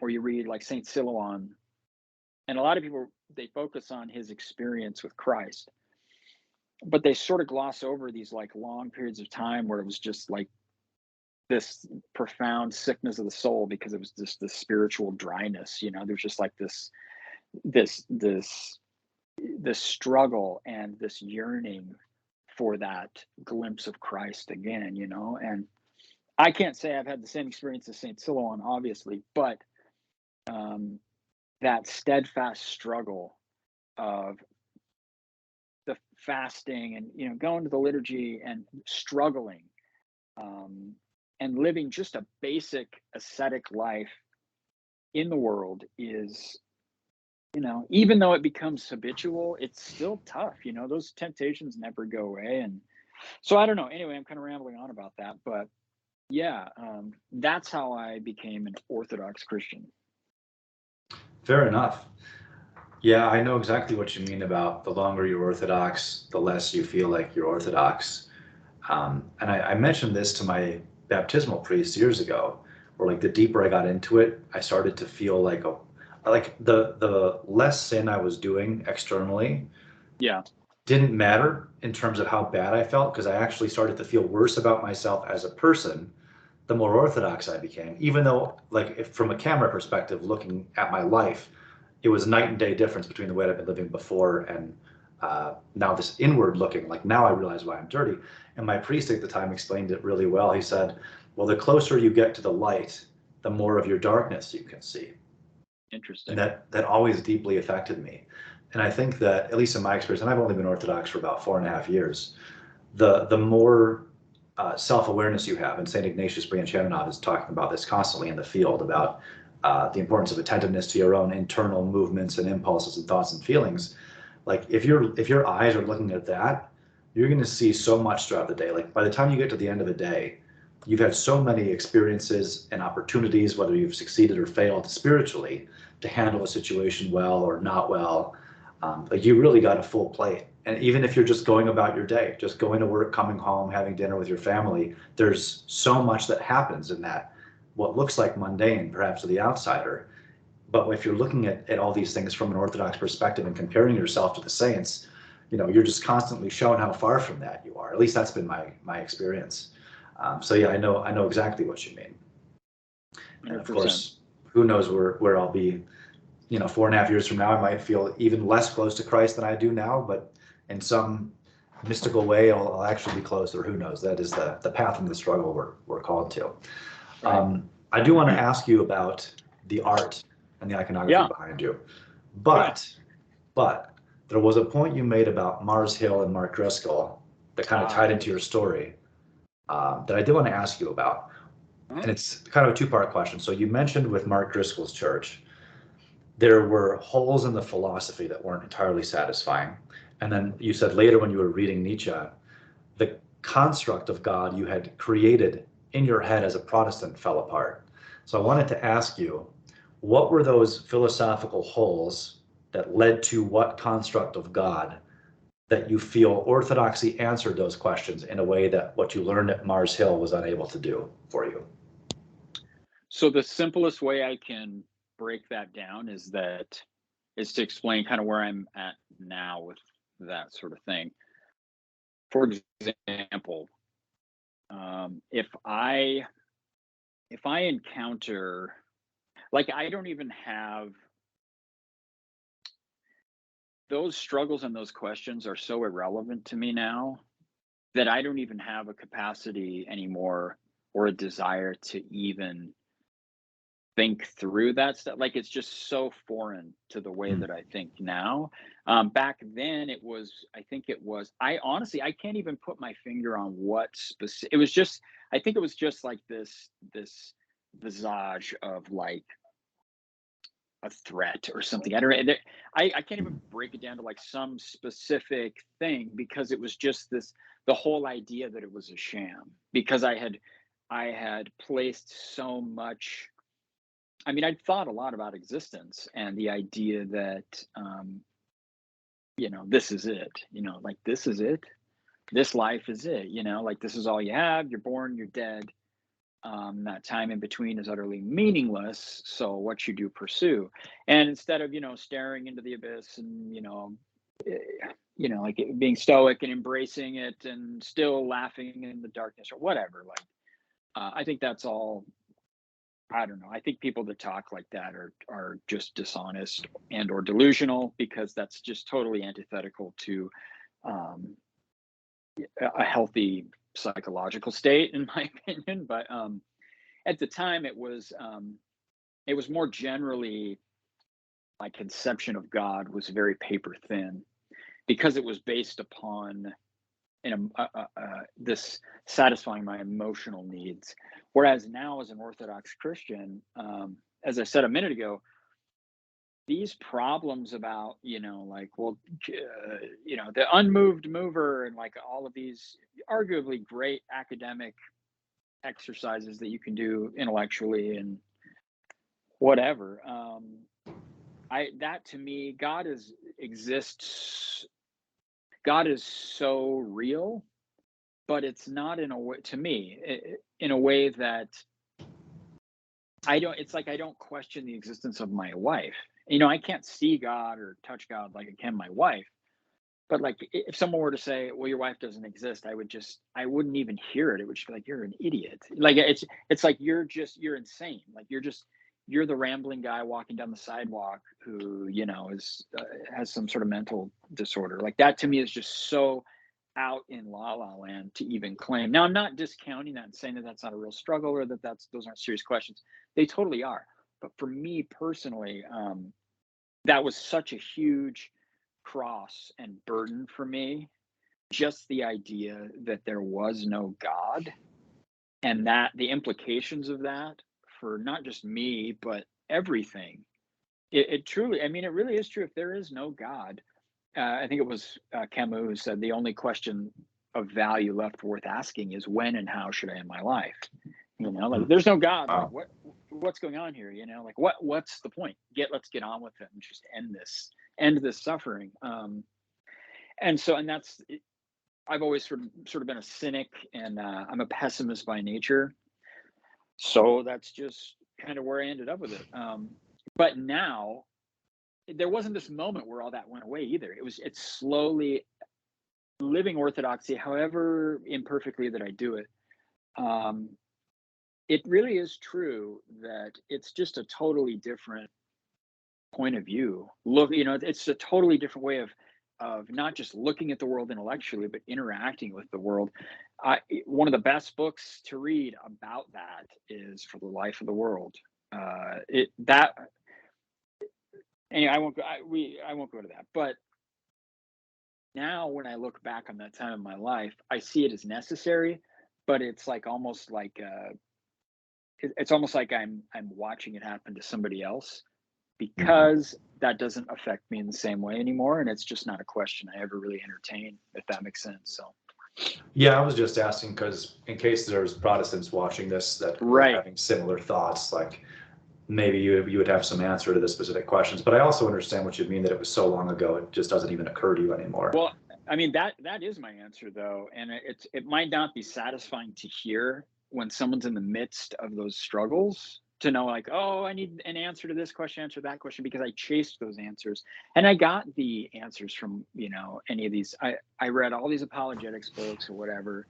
or you read like Saint Silouan, and a lot of people, they focus on his experience with Christ, but they sort of gloss over these like long periods of time where it was just like this profound sickness of the soul, because it was just this spiritual dryness. There's just like this struggle and this yearning for that glimpse of Christ again, and I can't say I've had the same experience as Saint Silouan, obviously, but that steadfast struggle of the fasting and going to the liturgy and struggling, and living just a basic ascetic life in the world is, even though it becomes habitual, it's still tough. Those temptations never go away, and So I don't know. Anyway, I'm kind of rambling on about that, but yeah, that's how I became an Orthodox Christian. Fair enough. Yeah, I know exactly what you mean about the longer you're Orthodox, the less you feel like you're Orthodox. And I mentioned this to my baptismal priest years ago, where like the deeper I got into it, I started to feel like the less sin I was doing externally Yeah. didn't matter in terms of how bad I felt, because I actually started to feel worse about myself as a person the more Orthodox I became. Even though, like, if from a camera perspective, looking at my life, it was a night and day difference between the way I've been living before and now this inward looking. Like, now I realize why I'm dirty. And my priest at the time explained it really well. He said, well, the closer you get to the light, the more of your darkness you can see. And Interesting. that always deeply affected me. And I think that, at least in my experience, and I've only been Orthodox for about 4.5 years, the more self-awareness you have, and St. Ignatius Brianchaninov is talking about this constantly in the field, about the importance of attentiveness to your own internal movements and impulses and thoughts and feelings. Like, if your eyes are looking at that, you're going to see so much throughout the day. Like, by the time you get to the end of the day, you've had so many experiences and opportunities, whether you've succeeded or failed spiritually, to handle a situation well or not well. Like, you really got a full plate. And even if you're just going about your day, just going to work, coming home, having dinner with your family, there's so much that happens in that, what looks like mundane, perhaps to the outsider. But if you're looking at all these things from an Orthodox perspective and comparing yourself to the saints, you're just constantly shown how far from that you are. At least that's been my experience. So yeah, I know exactly what you mean. And of 100%. course, who knows where I'll be, 4.5 years from now. I might feel even less close to Christ than I do now, but in some mystical way, I'll actually be closer. Who knows? That is the path and the struggle we're called to. Right. I do want to ask you about the art and the iconography Yeah. behind you, Yeah. but there was a point you made about Mars Hill and Mark Driscoll that kind of tied into your Yes. story, that I did want to ask you about. Uh-huh. And it's kind of a two-part question. So you mentioned with Mark Driscoll's church, there were holes in the philosophy that weren't entirely satisfying. And then you said later, when you were reading Nietzsche, the construct of God you had created in your head as a Protestant fell apart. So I wanted to ask you, what were those philosophical holes that led to what construct of God that you feel Orthodoxy answered those questions in a way that what you learned at Mars Hill was unable to do for you? So the simplest way I can break that down is to explain kind of where I'm at now with that sort of thing. For example, if I encounter, like, I don't even have those struggles, and those questions are so irrelevant to me now that I don't even have a capacity anymore or a desire to even think through that stuff. Like, it's just so foreign to the way Mm. that I think now. Back then, I honestly, I can't even put my finger on what specific. It was just, I think it was just like this visage of like a threat or something. I don't know. I can't even break it down to like some specific thing, because it was just the whole idea that it was a sham, because I had placed so much. I mean, I'd thought a lot about existence and the idea that, this is it, like, this is it. This life is it, like, this is all you have. You're born, you're dead. That time in between is utterly meaningless. So what you do, pursue. And instead of, staring into the abyss and, eh, like being stoic and embracing it and still laughing in the darkness or whatever, like, I think that's all. I don't know. I think people that talk like that are just dishonest and or delusional, because that's just totally antithetical to um, a healthy psychological state, in my opinion. But at the time, it was more generally, my conception of God was very paper thin, because it was based upon this satisfying my emotional needs. Whereas now, as an Orthodox Christian, as I said a minute ago, these problems about, like, well, the unmoved mover and like all of these arguably great academic exercises that you can do intellectually and whatever. That to me, God is so real, but it's not in a way, to me, in a way that it's like I don't question the existence of my wife. I can't see God or touch God like I can my wife. But like if someone were to say, well, your wife doesn't exist, I wouldn't even hear it. It would just be like, you're an idiot. Like it's like you're insane. Like you're the rambling guy walking down the sidewalk who, has some sort of mental disorder. Like that to me is just so out in la la land to even claim. Now, I'm not discounting that and saying that that's not a real struggle or that those aren't serious questions. They totally are. But for me personally, that was such a huge cross and burden for me. Just the idea that there was no God, and that the implications of that for not just me, but everything. It truly, I mean, it really is true. If there is no God, I think it was Camus who said the only question of value left worth asking is when and how should I end my life? Like there's no God. Like what's going on here? Like what's the point? Let's get on with it and just end this suffering. And that's, I've always sort of been a cynic, and I'm a pessimist by nature. So that's just kind of where I ended up with it. But now there wasn't this moment where all that went away either. It's slowly living Orthodoxy, however imperfectly that I do it. It really is true that it's just a totally different point of view. It's a totally different way of not just looking at the world intellectually, but interacting with the world. One of the best books to read about that is For the Life of the World. Anyway, I won't go to that. But now when I look back on that time of my life, I see it as necessary, but it's like almost like it's almost like I'm watching it happen to somebody else, because that doesn't affect me in the same way anymore, and it's just not a question I ever really entertain, if that makes sense. So yeah, I was just asking because in case there's Protestants watching this that were right. having similar thoughts, like maybe you would have some answer to the specific questions. But I also understand what you mean, that it was so long ago it just doesn't even occur to you anymore. Well, I mean that is my answer though, and it might not be satisfying to hear when someone's in the midst of those struggles, to know like, oh, I need an answer to this question, answer that question, because I chased those answers and I got the answers from any of these. I read all these apologetics books or whatever.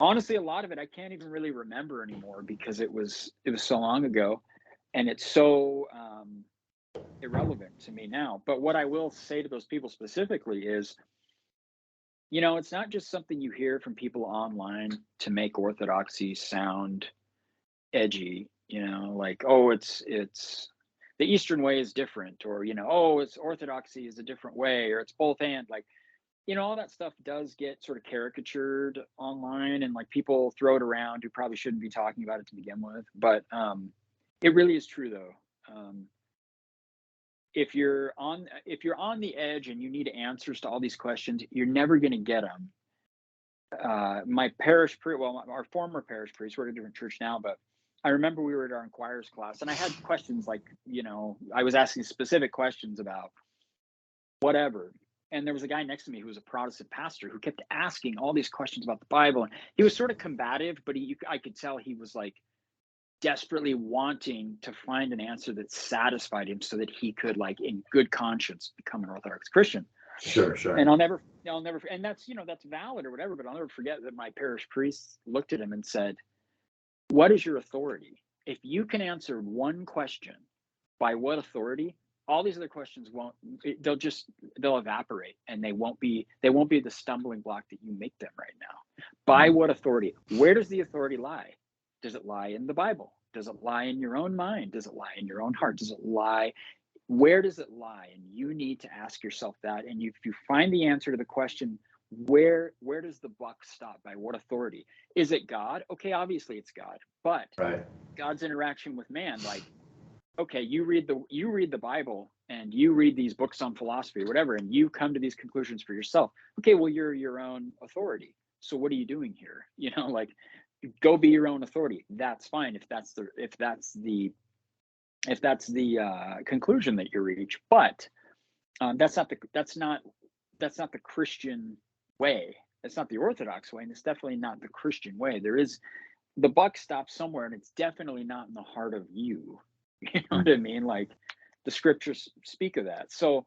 Honestly, a lot of it I can't even really remember anymore because it was so long ago, and it's so irrelevant to me now. But what I will say to those people specifically is, it's not just something you hear from people online to make Orthodoxy sound edgy, like, oh, it's the Eastern way is different, or oh, it's Orthodoxy is a different way, or it's both and, like, all that stuff does get sort of caricatured online, and like people throw it around who probably shouldn't be talking about it to begin with. But it really is true though. If you're on the edge and you need answers to all these questions, you're never going to get them. My parish priest, our former parish priest, we're at a different church now, but I remember we were at our inquirers class, and I had questions like, I was asking specific questions about whatever. And there was a guy next to me who was a Protestant pastor who kept asking all these questions about the Bible. And he was sort of combative, but I could tell he was like desperately wanting to find an answer that satisfied him so that he could, like, in good conscience, become an Orthodox Christian. Sure. And I'll never, and that's, that's valid or whatever, but I'll never forget that my parish priest looked at him and said, what is your authority? If you can answer one question, by what authority? All these other questions they'll evaporate, and they won't be the stumbling block that you make them right now. By what authority? Where does the authority lie? Does it lie in the Bible? Does it lie in your own mind? Does it lie in your own heart? Where does it lie? And you need to ask yourself that. And if you find the answer to the question, where does the buck stop? By what authority? Is it God? Okay, obviously it's God. But right. God's interaction with man, like, okay, you read the Bible and you read these books on philosophy or whatever, and you come to these conclusions for yourself. Okay, well, you're your own authority. So what are you doing here? Like, go be your own authority. That's fine if that's the conclusion that you reach. But that's not the Christian way. It's not the Orthodox way, and it's definitely not the Christian way. The buck stops somewhere, and it's definitely not in the heart of you. You know what I mean? Like, the scriptures speak of that. So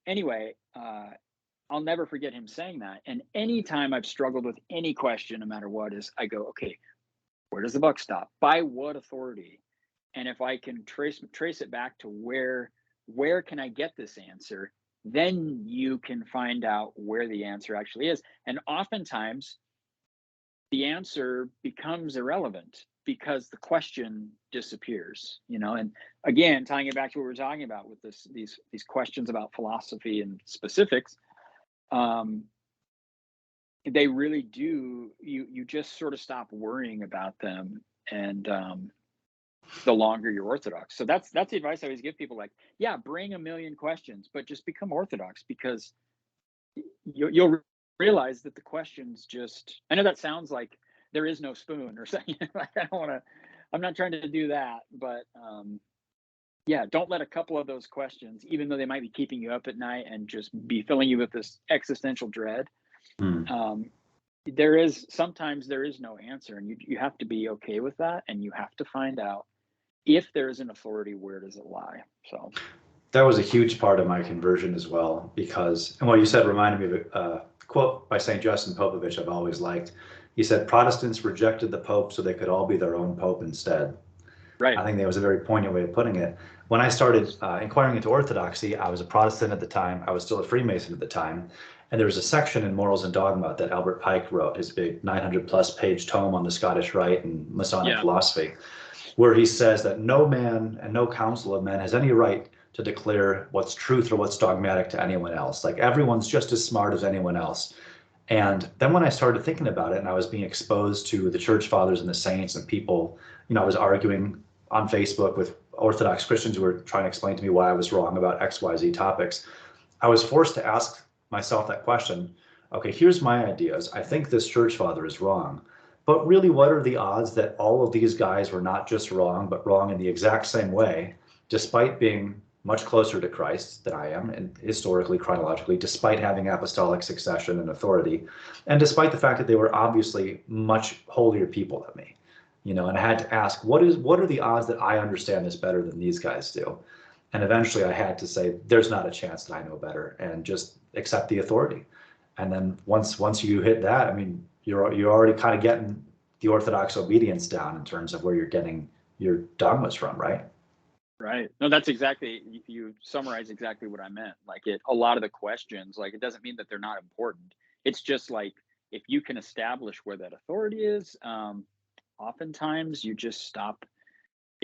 anyway, I'll never forget him saying that. And anytime I've struggled with any question, no matter what, is I go, okay, where does the buck stop? By what authority? And if I can trace it back to where can I get this answer, then you can find out where the answer actually is. And oftentimes the answer becomes irrelevant because the question disappears, and again, tying it back to what we're talking about with these questions about philosophy and specifics, they really do, you just sort of stop worrying about them, and the longer you're Orthodox. So that's the advice I always give people, like, yeah, bring a million questions, but just become Orthodox, because you'll realize that the questions just, I know that sounds like there is no spoon or something. Like, I'm not trying to do that, but yeah, don't let a couple of those questions, even though they might be keeping you up at night and just be filling you with this existential dread. Sometimes there is no answer, and you have to be okay with that, and you have to find out, if there is an authority, where does it lie? So That was a huge part of my conversion as well, because, and what you said reminded me of a quote by St. Justin Popovich I've always liked. He said, Protestants rejected the Pope so they could all be their own Pope instead. right. I think that was a very poignant way of putting it. When I started inquiring into Orthodoxy, I was a Protestant at the time. I was still a Freemason at the time. And there was a section in Morals and Dogma that Albert Pike wrote, his big 900 plus page tome on the Scottish Rite and Masonic philosophy, where he says that no man and no council of men has any right to declare what's truth or what's dogmatic to anyone else. Like, everyone's just as smart as anyone else. And then when I started thinking about it, and I was being exposed to the church fathers and the saints and people, I was arguing on Facebook with Orthodox Christians who were trying to explain to me why I was wrong about XYZ topics. I was forced to ask myself that question. Okay, here's my ideas. I think this church father is wrong. But really, what are the odds that all of these guys were not just wrong, but wrong in the exact same way, despite being much closer to Christ than I am, and historically, chronologically, despite having apostolic succession and authority, and despite the fact that they were obviously much holier people than me, and I had to ask, what are the odds that I understand this better than these guys do? And eventually I had to say, there's not a chance that I know better, and just accept the authority. And then once you hit that, I mean, you're already kind of getting the Orthodox obedience down in terms of where you're getting your dogmas from, right? Right. No, that's exactly, you summarize exactly what I meant. Like, a lot of the questions, like, it doesn't mean that they're not important. It's just like, if you can establish where that authority is, oftentimes you just stop.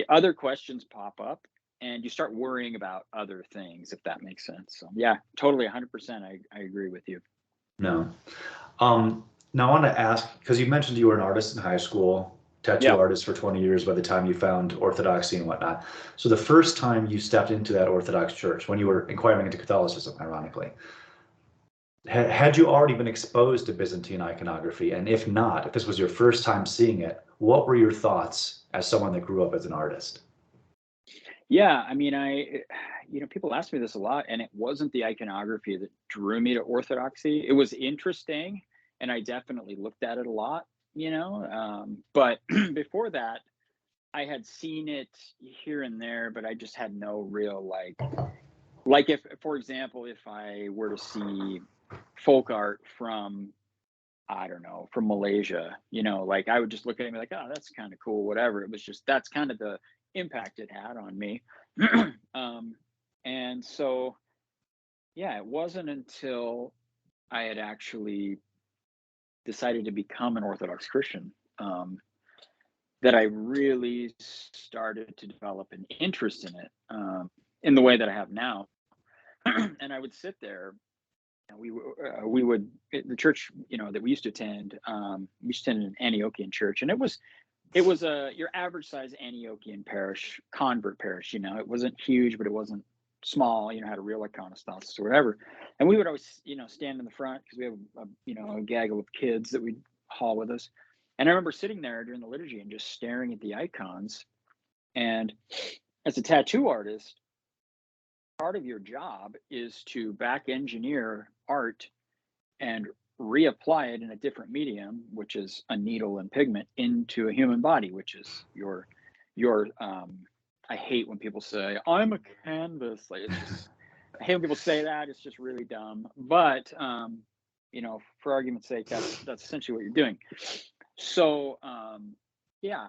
Other questions pop up, and you start worrying about other things, if that makes sense. So yeah, totally, 100%. I agree with you. No. Now I want to ask, because you mentioned you were an artist in high school, tattoo Yeah. artist for 20 years by the time you found Orthodoxy and whatnot. So the first time you stepped into that Orthodox church, when you were inquiring into Catholicism, ironically, had you already been exposed to Byzantine iconography? And if not, if this was your first time seeing it, what were your thoughts as someone that grew up as an artist? Yeah, I mean, people ask me this a lot, and it wasn't the iconography that drew me to Orthodoxy. It was interesting, and I definitely looked at it a lot, but before that, I had seen it here and there, but I just had no real, like, if, for example, if I were to see folk art from, I don't know, from Malaysia, like, I would just look at it and be like, oh, that's kind of cool, whatever. It was just, that's kind of the impact it had on me. And so, yeah, it wasn't until I had actually decided to become an Orthodox Christian, that I really started to develop an interest in it, in the way that I have now. And I would sit there, and we would, the church, that we used to attend an Antiochian church, and it was it was your average size Antiochian parish, convert parish. It wasn't huge, but it wasn't small. Had a real iconostasis or whatever. And we would always, stand in the front because we have a gaggle of kids that we'd haul with us. And I remember sitting there during the liturgy and just staring at the icons. And as a tattoo artist, part of your job is to back engineer art and reapply it in a different medium, which is a needle and pigment, into a human body, which is your I hate when people say I'm a canvas. Like, it's just, I hate when people say that. It's just really dumb. But for argument's sake, that's essentially what you're doing. So yeah,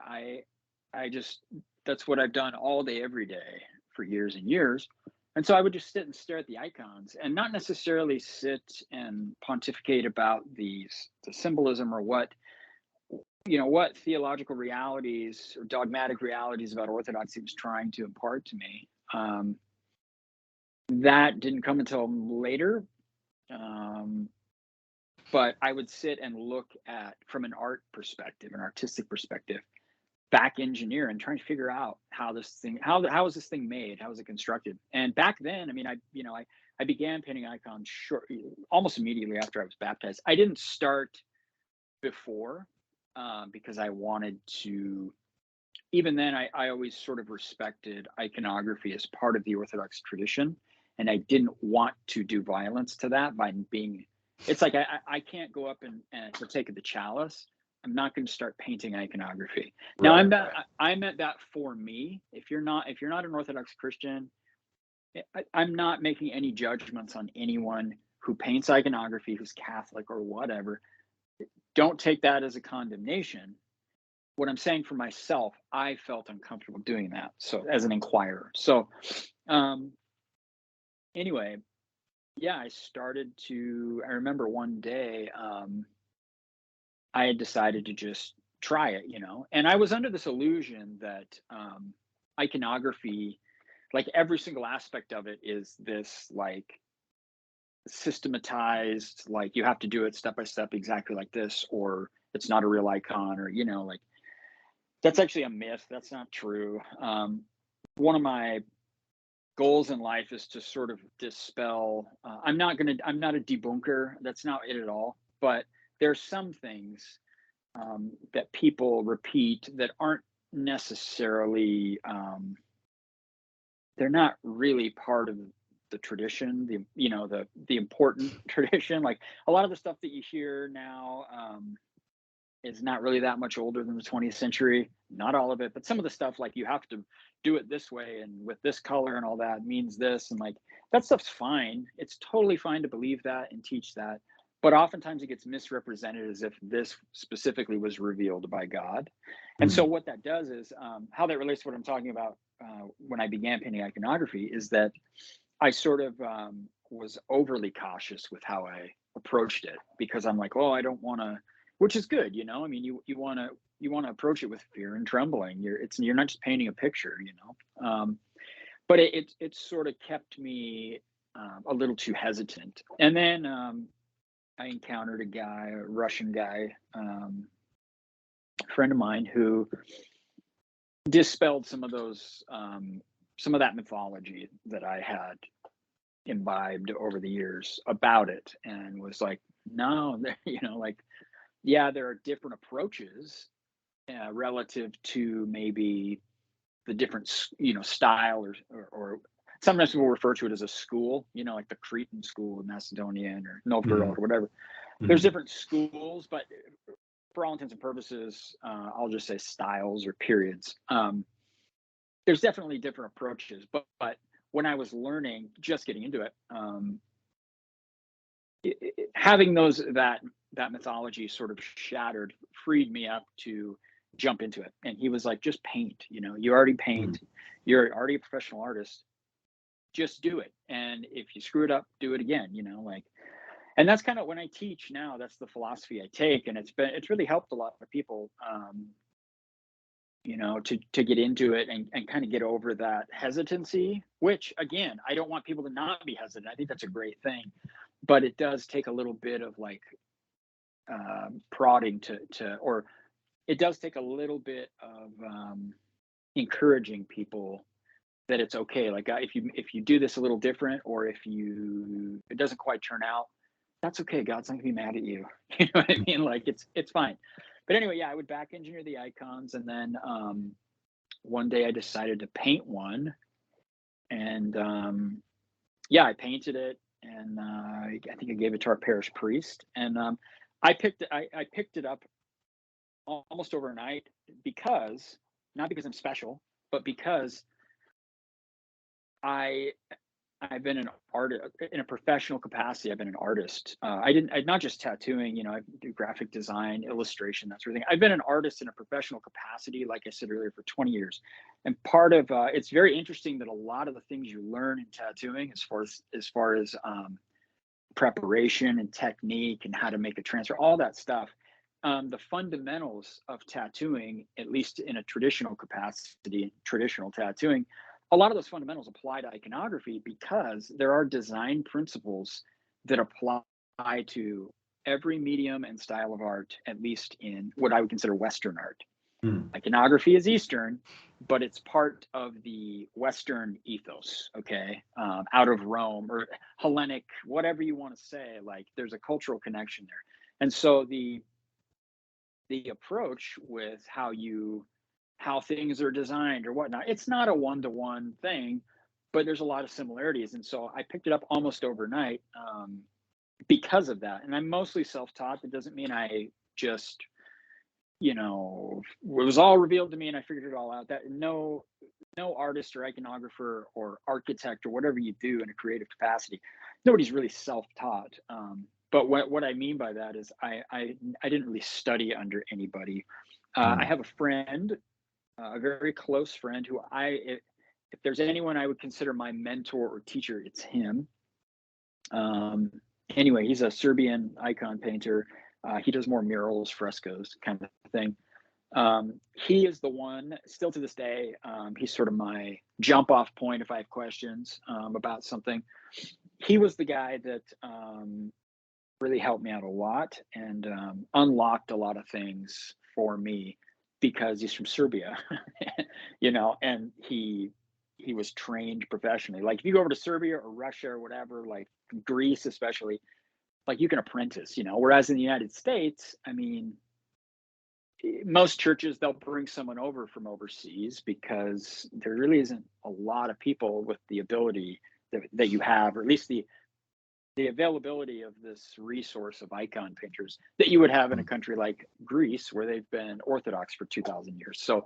I just, that's what I've done all day, every day for years and years. And so I would just sit and stare at the icons and not necessarily sit and pontificate about the symbolism or what theological realities or dogmatic realities about Orthodoxy was trying to impart to me. That didn't come until later. But I would sit and look at, from an art perspective, an artistic perspective, back engineer and trying to figure out how is this thing made? How is it constructed? And back then, I mean, I began painting icons almost immediately after I was baptized. I didn't start before because I wanted to, even then, I always sort of respected iconography as part of the Orthodox tradition. And I didn't want to do violence to that by being, it's like, I can't go up and partake of the chalice. I'm not going to start painting iconography. Now, I meant that for me. If you're not an Orthodox Christian, I'm not making any judgments on anyone who paints iconography, who's Catholic or whatever. Don't take that as a condemnation. What I'm saying for myself, I felt uncomfortable doing that. So as an inquirer. So anyway, yeah, I remember one day, I had decided to just try it, and I was under this illusion that iconography, like every single aspect of it, is this like systematized, like you have to do it step by step exactly like this, or it's not a real icon, or like that's actually a myth. That's not true. One of my goals in life is to sort of dispel. I'm not a debunker. That's not it at all. But there's some things that people repeat that aren't necessarily, they're not really part of the tradition, the important tradition. Like a lot of the stuff that you hear now is not really that much older than the 20th century. Not all of it, but some of the stuff, like you have to do it this way and with this color and all that means this, and like that stuff's fine. It's totally fine to believe that and teach that. But oftentimes it gets misrepresented as if this specifically was revealed by God. And so what that does is, how that relates to what I'm talking about when I began painting iconography, is that I sort of was overly cautious with how I approached it, because I'm like, I don't want to, which is good, I mean, you want to approach it with fear and trembling. You're not just painting a picture, but it sort of kept me a little too hesitant. And then I encountered a Russian guy, a friend of mine, who dispelled some of that mythology that I had imbibed over the years about it, and was like, no, like, yeah, there are different approaches relative to maybe the different, style or sometimes people refer to it as a school, like the Cretan school, Macedonian or Novgorod or whatever. There's different schools, but for all intents and purposes, I'll just say styles or periods. There's definitely different approaches, but when I was learning, just getting into it, having that mythology sort of shattered freed me up to jump into it. And he was like, just paint, you already paint, you're already a professional artist, just do it. And if you screw it up, do it again, like, and that's kind of when I teach now, that's the philosophy I take. And it's really helped a lot of people, to get into it and kind of get over that hesitancy, which again, I don't want people to not be hesitant. I think that's a great thing, but it does take a little bit of like prodding to or it does take a little bit of encouraging people that it's okay. Like if you do this a little different, or if it doesn't quite turn out, that's okay. God's not gonna be mad at you. You know what I mean? Like it's fine. But anyway, yeah, I would back engineer the icons, and then one day I decided to paint one, and yeah, I painted it, and I think I gave it to our parish priest, and I picked it up almost overnight, because not because I'm special, but because I I've been an artist in a professional capacity. I've been an artist. I not just tattooing. You know, I do graphic design, illustration, that sort of thing. I've been an artist in a professional capacity, like I said earlier, for 20 years. And part of it's very interesting that a lot of the things you learn in tattooing, as far as preparation and technique and how to make a transfer, all that stuff. The fundamentals of tattooing, at least in a traditional capacity, traditional tattooing, a lot of those fundamentals apply to iconography, because there are design principles that apply to every medium and style of art, at least in what I would consider Western art. Hmm. Iconography is Eastern, but it's part of the Western ethos, okay? Out of Rome, or Hellenic, whatever you want to say. Like, there's a cultural connection there. And so the approach with how things are designed or whatnot, it's not a one-to-one thing, but there's a lot of similarities. And so I picked it up almost overnight, because of that. And I'm mostly self-taught. That doesn't mean I just, it was all revealed to me and I figured it all out. That no artist or iconographer or architect or whatever you do in a creative capacity, nobody's really self-taught. But what I mean by that is I didn't really study under anybody. I have a friend, a very close friend, who if there's anyone I would consider my mentor or teacher, it's him. Anyway, he's a Serbian icon painter. He does more murals, frescoes, kind of thing. He is the one, still to this day, he's sort of my jump off point if I have questions about something. He was the guy that really helped me out a lot, and unlocked a lot of things for me, because he's from Serbia, and he was trained professionally. Like, if you go over to Serbia or Russia or whatever, like Greece especially, like, you can apprentice, whereas in the United States, I mean, most churches, they'll bring someone over from overseas, because there really isn't a lot of people with the ability that you have, or at least the availability of this resource of icon painters that you would have in a country like Greece, where they've been Orthodox for 2,000 years. So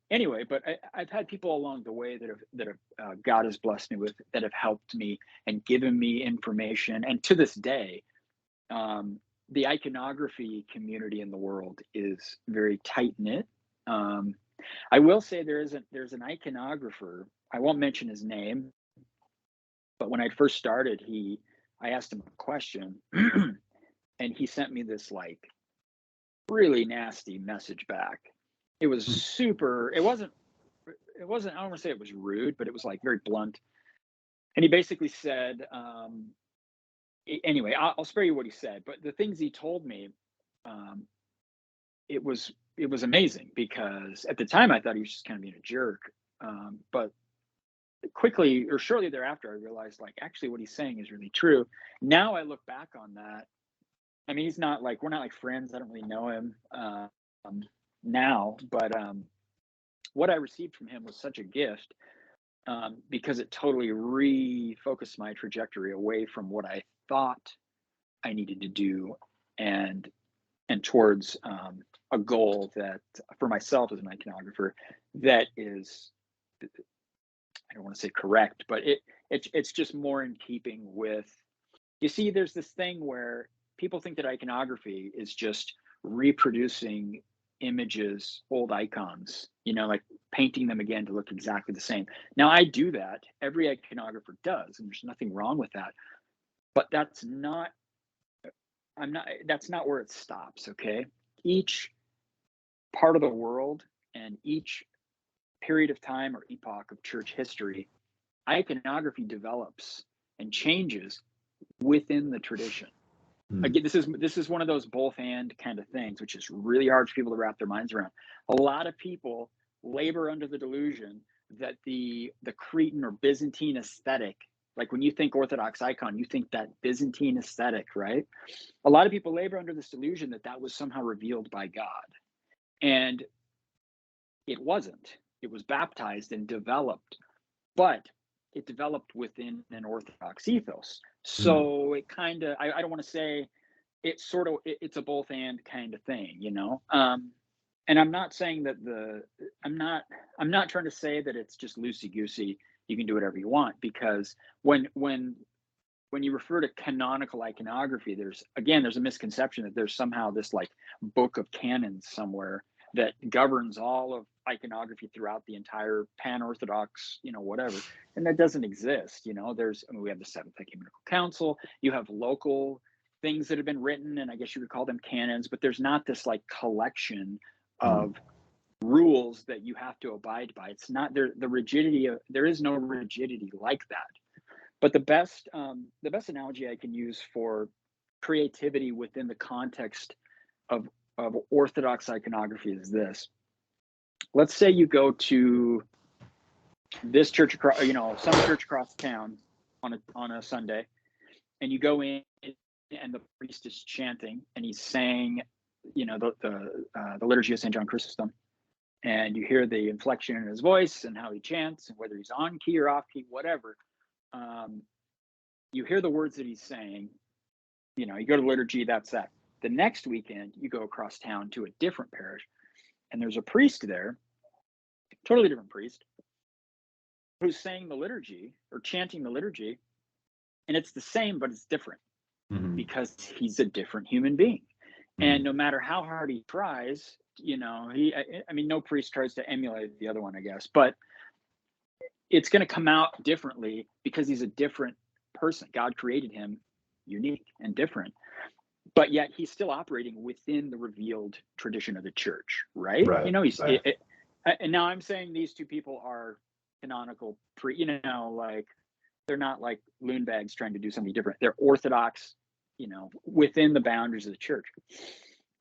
anyway, but I've had people along the way that have God has blessed me with, that have helped me and given me information. And to this day, the iconography community in the world is very tight knit. I will say there's an iconographer. I won't mention his name, but when I first started, I asked him a question, and he sent me this, like, really nasty message back. It was super. It wasn't. I don't want to say it was rude, but it was, like, very blunt. And he basically said, anyway, I'll spare you what he said, but the things he told me, it was amazing, because at the time I thought he was just kind of being a jerk, but quickly or shortly thereafter, I realized, like, actually what he's saying is really true. Now I look back on that. I mean, we're not like friends. I don't really know him now, but what I received from him was such a gift, because it totally refocused my trajectory away from what I thought I needed to do, and towards a goal that, for myself as an iconographer, that is, I don't want to say correct, but it's just more in keeping with. You see, there's this thing where people think that iconography is just reproducing images, old icons, like painting them again to look exactly the same. Now, I do that. Every iconographer does, and there's nothing wrong with that. But that's not where it stops, okay? Each part of the world and each period of time or epoch of church history, iconography develops and changes within the tradition. Again, this is one of those both and kind of things, which is really hard for people to wrap their minds around. A lot of people labor under the delusion that the Cretan or Byzantine aesthetic, like when you think Orthodox icon, you think that Byzantine aesthetic, right? A lot of people labor under this delusion that that was somehow revealed by God, and it wasn't. It was baptized and developed, but it developed within an Orthodox ethos. So it kind of, I don't want to say it's sort of, it's a both and kind of thing, you know? And I'm not saying that I'm not trying to say that it's just loosey goosey. You can do whatever you want, because when you refer to canonical iconography, there's a misconception that there's somehow this like book of canons somewhere that governs all of iconography throughout the entire pan-Orthodox, you know, whatever. And that doesn't exist. You know, we have the Seventh Ecumenical Council, you have local things that have been written, and I guess you could call them canons, but there's not this like collection of rules that you have to abide by. It's not there, there is no rigidity like that. But the best analogy I can use for creativity within the context of Orthodox iconography is this. Let's say you go to this church across, you know, some church across town on a Sunday, and you go in and the priest is chanting and he's saying, you know, the liturgy of St. John Chrysostom, and you hear the inflection in his voice and how he chants and whether he's on key or off key, whatever. You hear the words that he's saying, you know, you go to liturgy, that's that. The next weekend, you go across town to a different parish, and there's a priest there, totally different priest, who's saying the liturgy or chanting the liturgy, and it's the same, but it's different because he's a different human being. And no matter how hard he tries, you know, I mean, no priest tries to emulate the other one, I guess, but it's going to come out differently because he's a different person. God created him unique and different, but yet he's still operating within the revealed tradition of the church, right? You know, and now I'm saying these two people are canonical, you know, like they're not like loon bags trying to do something different. They're Orthodox, you know, within the boundaries of the church.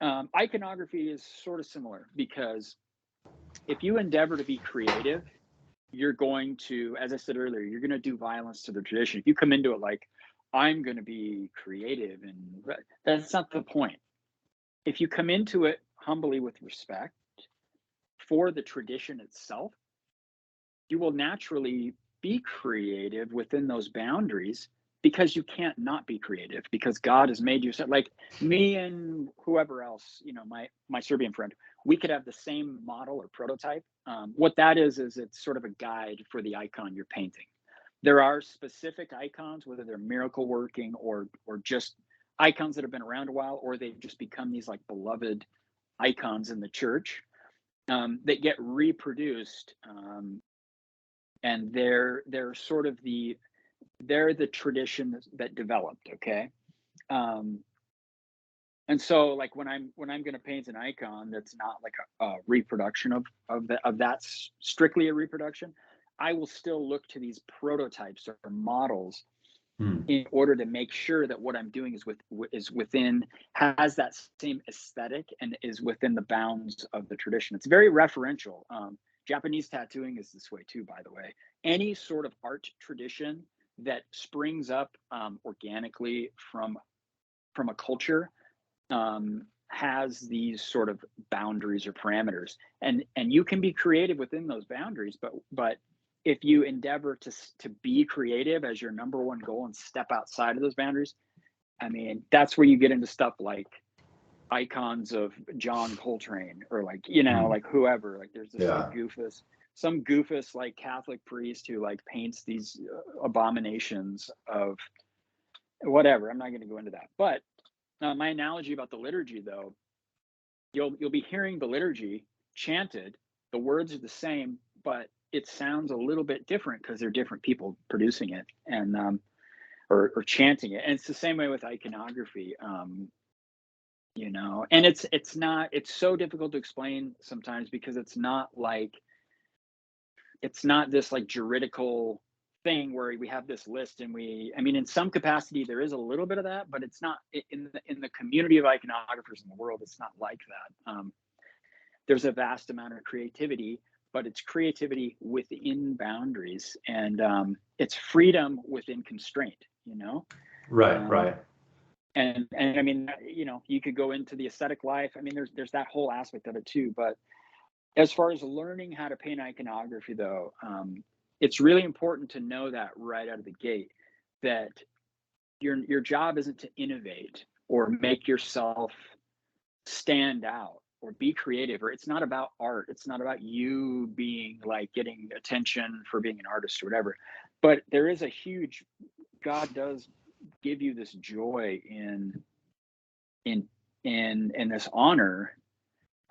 Iconography is sort of similar, because if you endeavor to be creative, you're going to, as I said earlier, you're going to do violence to the tradition. If you come into it like, I'm going to be creative, and that's not the point. If you come into it humbly with respect for the tradition itself, you will naturally be creative within those boundaries, because you can't not be creative, because God has made you so. Like me and whoever else, you know, my Serbian friend, we could have the same model or prototype. What that is it's sort of a guide for the icon you're painting. There are specific icons, whether they're miracle working or just icons that have been around a while, or they've just become these like beloved icons in the church, that get reproduced, and they're sort of they're the tradition that developed. Okay. And so like when I'm going to paint an icon that's not like a reproduction of that, strictly a reproduction, I will still look to these prototypes or models in order to make sure that what I'm doing has that same aesthetic and is within the bounds of the tradition. It's very referential. Japanese tattooing is this way too, by the way. Any sort of art tradition that springs up organically from a culture has these sort of boundaries or parameters, and you can be creative within those boundaries, but if you endeavor to be creative as your number one goal and step outside of those boundaries, I mean, that's where you get into stuff like icons of John Coltrane, or like, you know, like whoever, like there's this like some goofus like Catholic priest who like paints these abominations of whatever. I'm not going to go into that, but my analogy about the liturgy, though, you'll be hearing the liturgy chanted, the words are the same, but it sounds a little bit different because they're different people producing it and or chanting it. And it's the same way with iconography, you know. And it's so difficult to explain sometimes, because it's not this like juridical thing where we have this list and I mean, in some capacity, there is a little bit of that, but it's not in the community of iconographers in the world. It's not like that. There's a vast amount of creativity, but it's creativity within boundaries, and it's freedom within constraint, you know? Right, right. And I mean, you know, you could go into the aesthetic life. I mean, there's that whole aspect of it too. But as far as learning how to paint iconography, though, it's really important to know that right out of the gate, that your job isn't to innovate or make yourself stand out or be creative, or it's not about art. It's not about you being like getting attention for being an artist or whatever. But there is a huge, God does give you this joy in this honor,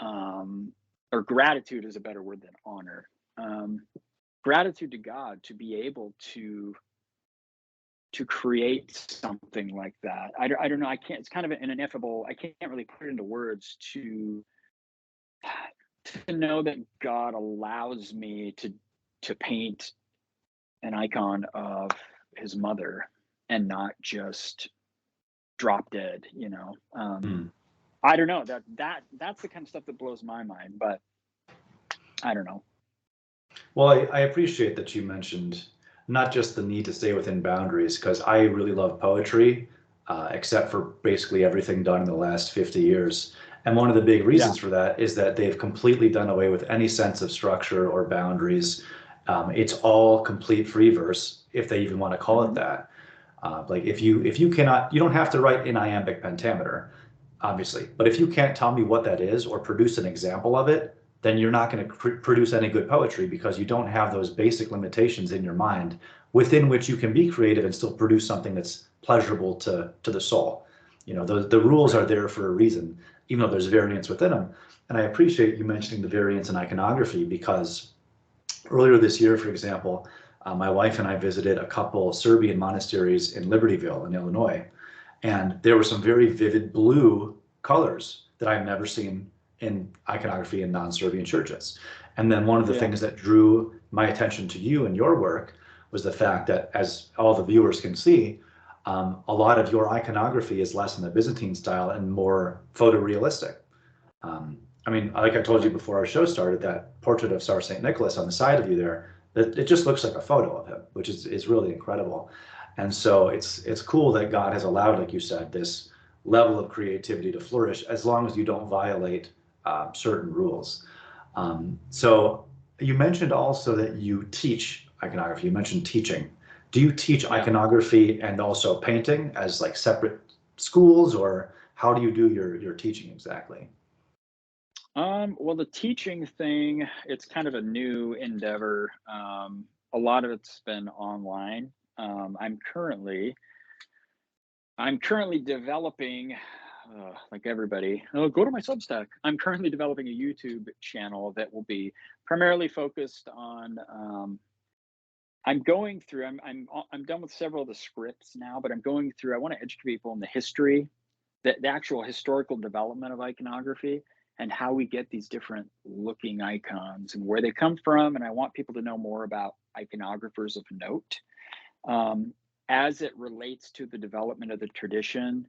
or gratitude is a better word than honor. Gratitude to God to be able to create something like that. I don't know. I can't. It's kind of an ineffable. I can't really put it into words to know that God allows me to paint an icon of His mother and not just drop dead. You know. Hmm. I don't know. That's the kind of stuff that blows my mind. But I don't know. Well, I appreciate that you mentioned not just the need to stay within boundaries, because I really love poetry, except for basically everything done in the last 50 years. And one of the big Yeah. reasons for that is that they've completely done away with any sense of structure or boundaries. It's all complete free verse, if they even want to call it Mm-hmm. that. Like if you cannot, you don't have to write in iambic pentameter, obviously, but if you can't tell me what that is or produce an example of it, then you're not going to produce any good poetry, because you don't have those basic limitations in your mind within which you can be creative and still produce something that's pleasurable to the soul. You know, the rules are Right. there for a reason, even though there's variance within them. And I appreciate you mentioning the variance in iconography, because earlier this year, for example, my wife and I visited a couple Serbian monasteries in Libertyville in Illinois, and there were some very vivid blue colors that I've never seen in iconography in non-Serbian churches. And then one of the Yeah. things that drew my attention to you and your work was the fact that, as all the viewers can see, a lot of your iconography is less in the Byzantine style and more photorealistic. I mean, like I told you before our show started, that portrait of Tsar St. Nicholas on the side of you there, it just looks like a photo of him, which is really incredible. And so it's cool that God has allowed, like you said, this level of creativity to flourish, as long as you don't violate certain rules. So you mentioned also that you teach iconography. You mentioned teaching. Do you teach Yeah. iconography and also painting as like separate schools, or how do you do your teaching exactly? Well, the teaching thing, it's kind of a new endeavor. A lot of it's been online. I'm currently developing, like everybody, oh, go to my Substack. I'm currently developing a YouTube channel that will be primarily focused on. I'm going through. I'm done with several of the scripts now, but I'm going through. I want to educate people in the history, the actual historical development of iconography, and how we get these different looking icons and where they come from. And I want people to know more about iconographers of note, as it relates to the development of the tradition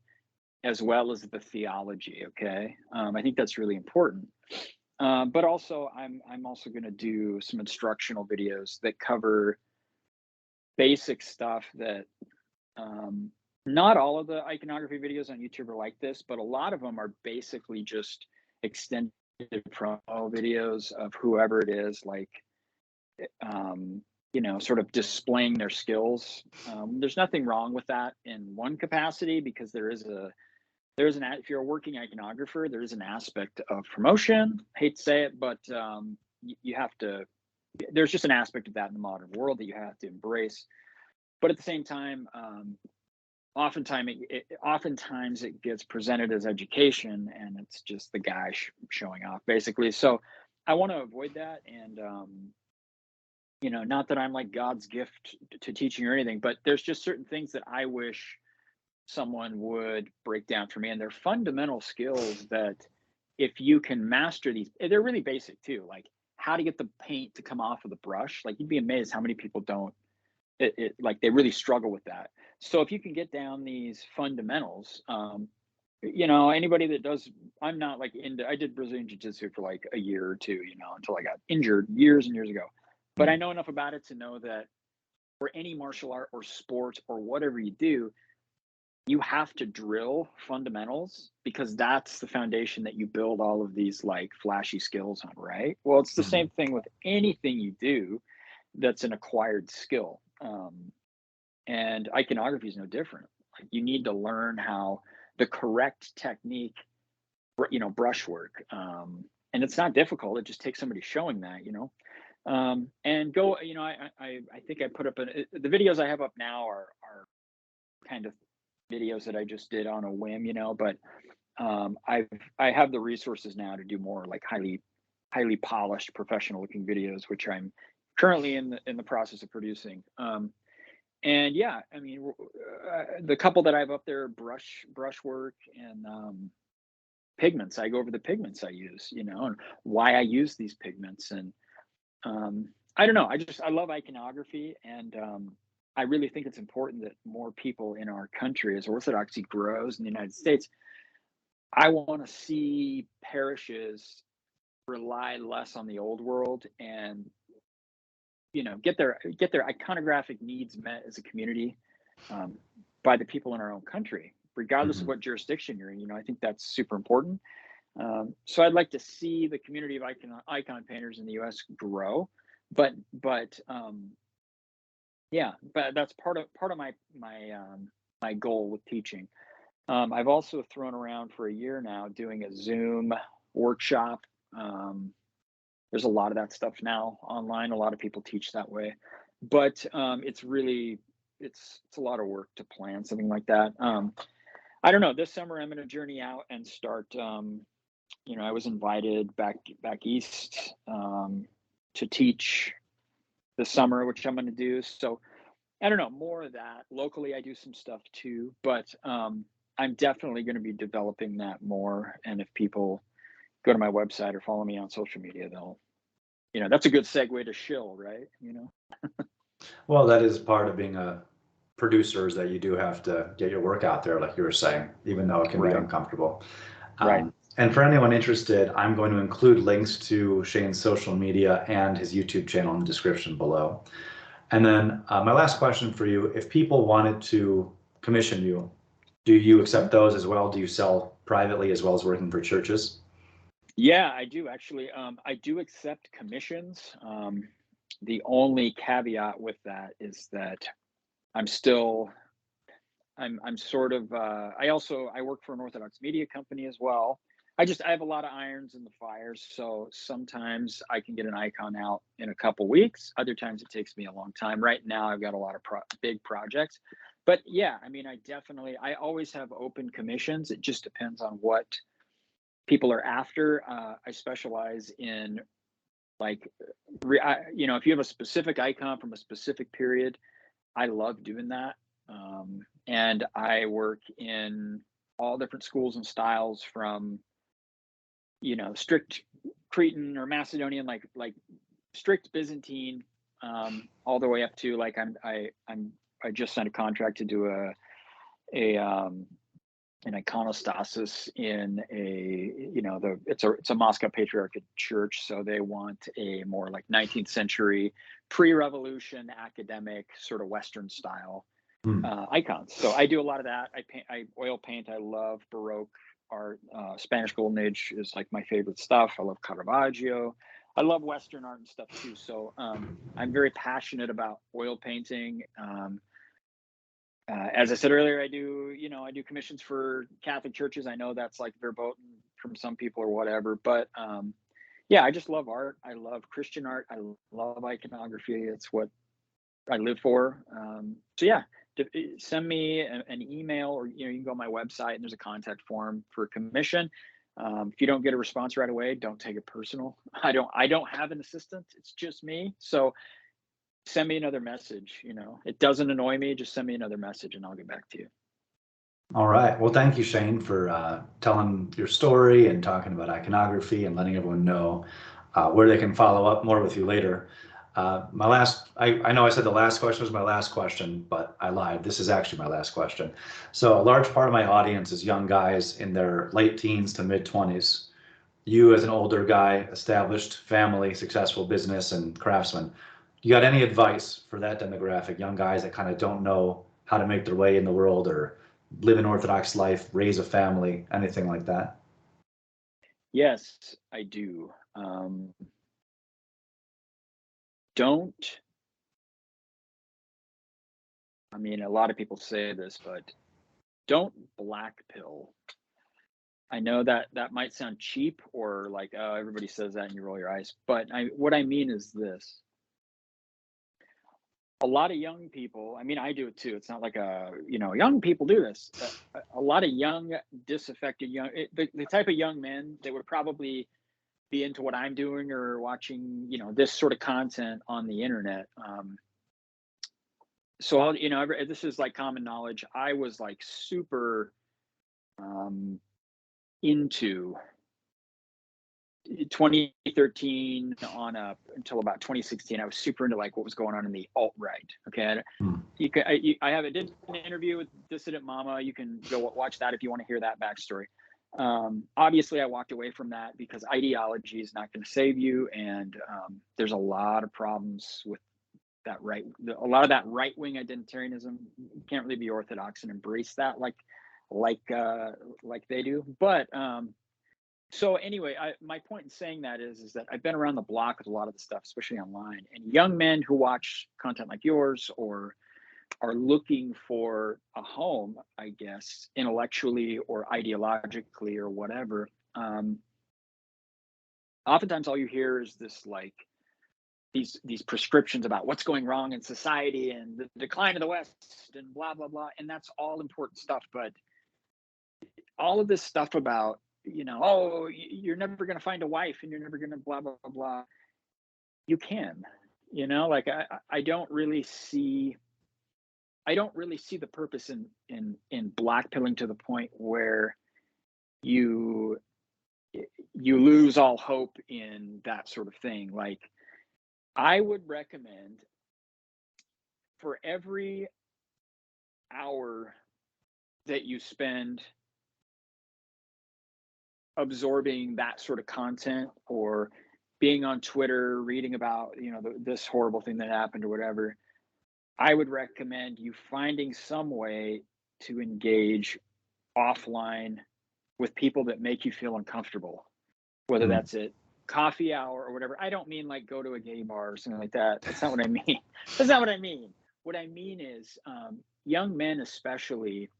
as well as the theology. Okay, I think that's really important. But also, I'm also going to do some instructional videos that cover basic stuff that, not all of the iconography videos on YouTube are like this, but a lot of them are basically just extended promo videos of whoever it is, like, you know, sort of displaying their skills. There's nothing wrong with that in one capacity, because if you're a working iconographer, there is an aspect of promotion. I hate to say it, but you have to. There's just an aspect of that in the modern world that you have to embrace. But at the same time, oftentimes it gets presented as education, and it's just the guy showing off, basically. So I want to avoid that, and you know, not that I'm like God's gift to teaching or anything, but there's just certain things that I wish someone would break down for me, and they're fundamental skills that, if you can master these, they're really basic too, like how to get the paint to come off of the brush. Like, you'd be amazed how many people don't like they really struggle with that. So if you can get down these fundamentals, anybody that does, I'm not like I did Brazilian Jiu-Jitsu for like a year or two, until I got injured years and years ago. But I know enough about it to know that for any martial art or sport or whatever you do, you have to drill fundamentals, because that's the foundation that you build all of these like flashy skills on, right? Well, it's the same thing with anything you do that's an acquired skill. And iconography is no different. Like, you need to learn how the correct technique, brushwork. And it's not difficult. It just takes somebody showing that, and go, I think I put up the videos I have up now are kind of videos that I just did on a whim, but I have the resources now to do more like highly polished, professional looking videos, which I'm currently in the process of producing. And yeah, I mean, the couple that I have up there, brushwork and pigments. I go over the pigments I use, and why I use these pigments. And I don't know. I love iconography, and I really think it's important that more people in our country, as Orthodoxy grows in the United States, I want to see parishes rely less on the old world and get their iconographic needs met as a community by the people in our own country, regardless of what jurisdiction you're in. I think that's super important. So I'd like to see the community of icon painters in the U.S. grow, but that's part of my goal with teaching. I've also thrown around for a year now doing a Zoom workshop. There's a lot of that stuff now online. A lot of people teach that way, but it's a lot of work to plan something like that. I don't know. This summer I'm going to journey out and start. I was invited back east to teach this summer, which I'm going to do. So I don't know, more of that. Locally, I do some stuff too, but I'm definitely going to be developing that more. And if people go to my website or follow me on social media, they'll, that's a good segue to shill, right? Well, that is part of being a producer, is that you do have to get your work out there, like you were saying, even though it can be uncomfortable. Right. And for anyone interested, I'm going to include links to Shayne's social media and his YouTube channel in the description below. And then my last question for you, if people wanted to commission you, do you accept those as well? Do you sell privately as well as working for churches? Yeah, I do actually. I do accept commissions. The only caveat with that is that I'm sort of, I work for an Orthodox media company as well. I have a lot of irons in the fire. So sometimes I can get an icon out in a couple weeks. Other times it takes me a long time. Right now I've got a lot of big projects, but yeah, I mean, I always have open commissions. It just depends on what people are after. I specialize in like, if you have a specific icon from a specific period, I love doing that. And I work in all different schools and styles, from strict Cretan or Macedonian, like strict Byzantine, all the way up to like I just signed a contract to do an iconostasis in it's a Moscow Patriarchate church, so they want a more like 19th century pre-revolution academic sort of Western style icons. So I do a lot of that. I oil paint. I love Baroque art. Spanish Golden Age is like my favorite stuff. I love Caravaggio. I love Western art and stuff too. So I'm very passionate about oil painting. As I said earlier, I do commissions for Catholic churches. I know that's like verboten from some people or whatever, but I just love art. I love Christian art. I love iconography. It's what I live for. So yeah, send me an email, or you can go on my website and there's a contact form for a commission. If you don't get a response right away, don't take it personal. I don't have an assistant. It's just me. So send me another message. It doesn't annoy me. Just send me another message and I'll get back to you. All right. Well, thank you, Shayne, for telling your story and talking about iconography and letting everyone know where they can follow up more with you later. I know I said the last question was my last question, but I lied. This is actually my last question. So a large part of my audience is young guys in their late teens to mid 20s. You as an older guy, established family, successful business and craftsman, you got any advice for that demographic, young guys that kind of don't know how to make their way in the world or live an Orthodox life, raise a family, anything like that? Yes, I do. Don't, I mean, a lot of people say this, but don't black pill. I know that that might sound cheap or like, oh, everybody says that and you roll your eyes. But what I mean is this. A lot of young people, I mean, I do it too. It's not like young people do this. A lot of young, disaffected the type of young men that would probably be into what I'm doing or watching, this sort of content on the internet. So this is like common knowledge. I was like super into 2013 on up until about 2016. I was super into like what was going on in the alt right. Okay, Hmm. I did an interview with Dissident Mama. You can go watch that if you want to hear that backstory. Obviously, I walked away from that because ideology is not going to save you, and there's a lot of problems with that a lot of that right-wing identitarianism. You can't really be Orthodox and embrace that like they do. But so anyway, my point in saying that is that I've been around the block with a lot of the stuff, especially online, and young men who watch content like yours or are looking for a home, I guess, intellectually or ideologically or whatever. Oftentimes, all you hear is this like these prescriptions about what's going wrong in society and the decline of the West and blah blah blah, and that's all important stuff. But all of this stuff about oh, you're never going to find a wife and you're never going to blah blah blah blah. You can, like I don't really see the purpose in blackpilling to the point where you lose all hope in that sort of thing. Like I would recommend for every hour that you spend absorbing that sort of content or being on Twitter reading about this horrible thing that happened or whatever, I would recommend you finding some way to engage offline with people that make you feel uncomfortable, whether that's at coffee hour or whatever. I don't mean like go to a gay bar or something like that. That's not what I mean. That's not what I mean. What I mean is young men especially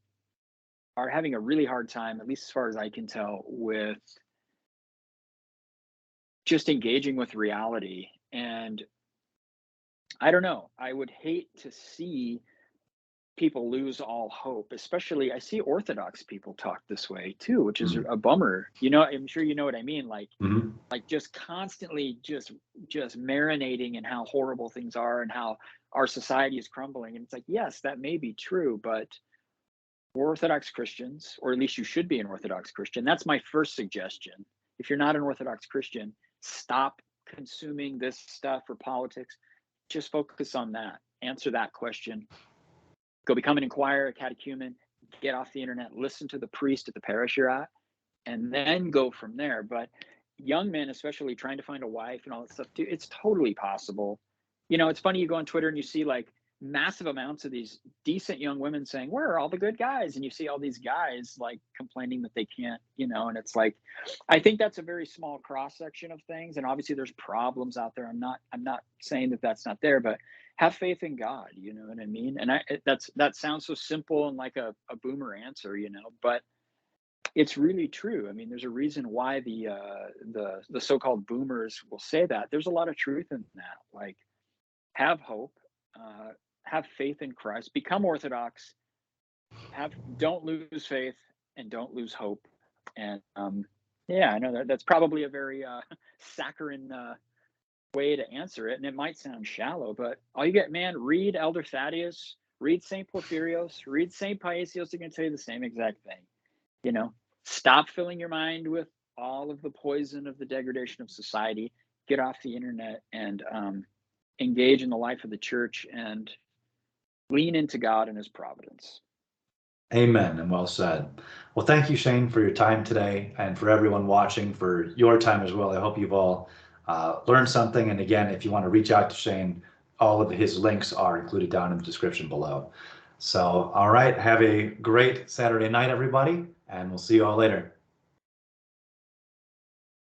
are having a really hard time, at least as far as I can tell, with just engaging with reality. And I don't know, I would hate to see people lose all hope, especially I see Orthodox people talk this way too, which is a bummer. I'm sure you know what I mean. Like, like just constantly just marinating in how horrible things are and how our society is crumbling. And it's like, yes, that may be true, but we're Orthodox Christians, or at least you should be an Orthodox Christian. That's my first suggestion. If you're not an Orthodox Christian, stop consuming this stuff for politics. Just focus on that. Answer that question. Go become an inquirer, a catechumen, get off the internet, listen to the priest at the parish you're at, and then go from there. But young men, especially trying to find a wife and all that stuff, too, it's totally possible. It's funny, you go on Twitter and you see like massive amounts of these decent young women saying, where are all the good guys? And you see all these guys like complaining that they can't, and it's like, I think that's a very small cross section of things. And obviously there's problems out there. I'm not saying that that's not there, but have faith in God, you know what I mean? And that sounds so simple and like a boomer answer, but it's really true. I mean, there's a reason why the so-called boomers will say that. There's a lot of truth in that. Like, have hope, have faith in Christ, become Orthodox, don't lose faith, and don't lose hope. And yeah, I know that's probably a very saccharine way to answer it, and it might sound shallow, but all you get, man, read Elder Thaddeus, read St. Porphyrios, read St. Paisios. They're going to tell you the same exact thing. Stop filling your mind with all of the poison of the degradation of society. Get off the internet and engage in the life of the church and lean into God and his providence. Amen, and well said. Well, thank you, Shayne, for your time today, and for everyone watching for your time as well. I hope you've all learned something. And again, if you want to reach out to Shayne, all of his links are included down in the description below. So, all right, have a great Saturday night, everybody, and we'll see you all later.